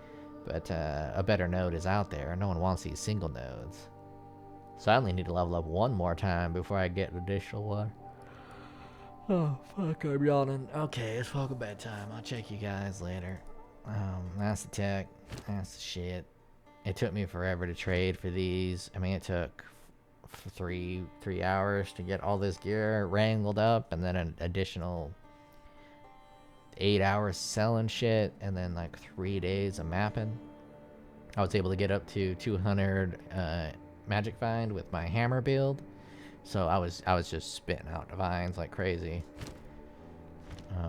But a better node is out there. No one wants these single nodes. So I only need to level up 1 more time before I get an additional one. Oh, fuck, I'm yawning. Okay, it's fucking bedtime. I'll check you guys later. That's the tech. That's the shit. It took me forever to trade for these. I mean, it took 3 hours to get all this gear wrangled up, and then an additional 8 hours selling shit, and then like 3 days of mapping. I was able to get up to 200 magic find with my hammer build, so I was just spitting out divines like crazy.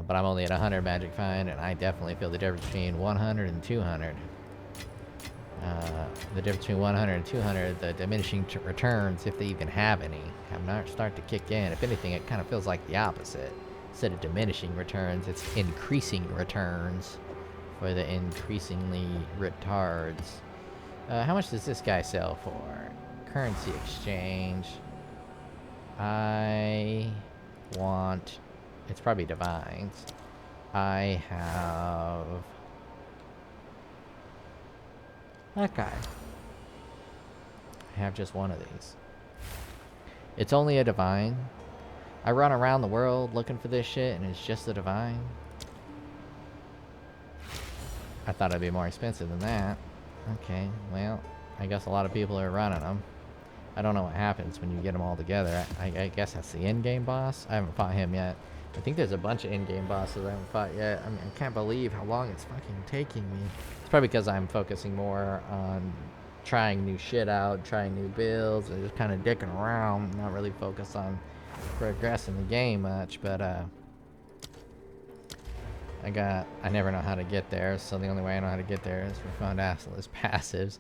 But I'm only at 100 magic find, and I definitely feel the difference between 100 and 200. The difference between 100 and 200, the diminishing returns, if they even have any, have not started to kick in. If anything, it kind of feels like the opposite. Instead of diminishing returns, it's increasing returns for the increasingly retards. How much does this guy sell for? Currency exchange. I want... It's probably divines. I have... that guy. I have just one of these. It's only a divine. I run around the world looking for this shit, and it's just a divine. I thought it'd be more expensive than that. Okay, well, I guess a lot of people are running them. I don't know what happens when you get them all together. I guess that's the in-game boss. I haven't fought him yet. I think there's a bunch of in-game bosses I haven't fought yet. I mean, I can't believe how long it's fucking taking me. It's probably because I'm focusing more on trying new shit out, trying new builds, and just kind of dicking around, not really focused on progressing the game much, but I never know how to get there, so the only way I know how to get there is for found assless passives.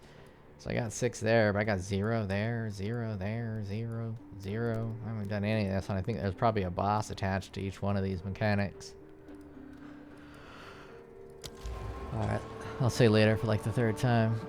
So I got 6 there, but I got 0 there, 0 there, 0, 0. I haven't done any of this, and I think there's probably a boss attached to each one of these mechanics. Alright, I'll say later for like the 3rd time.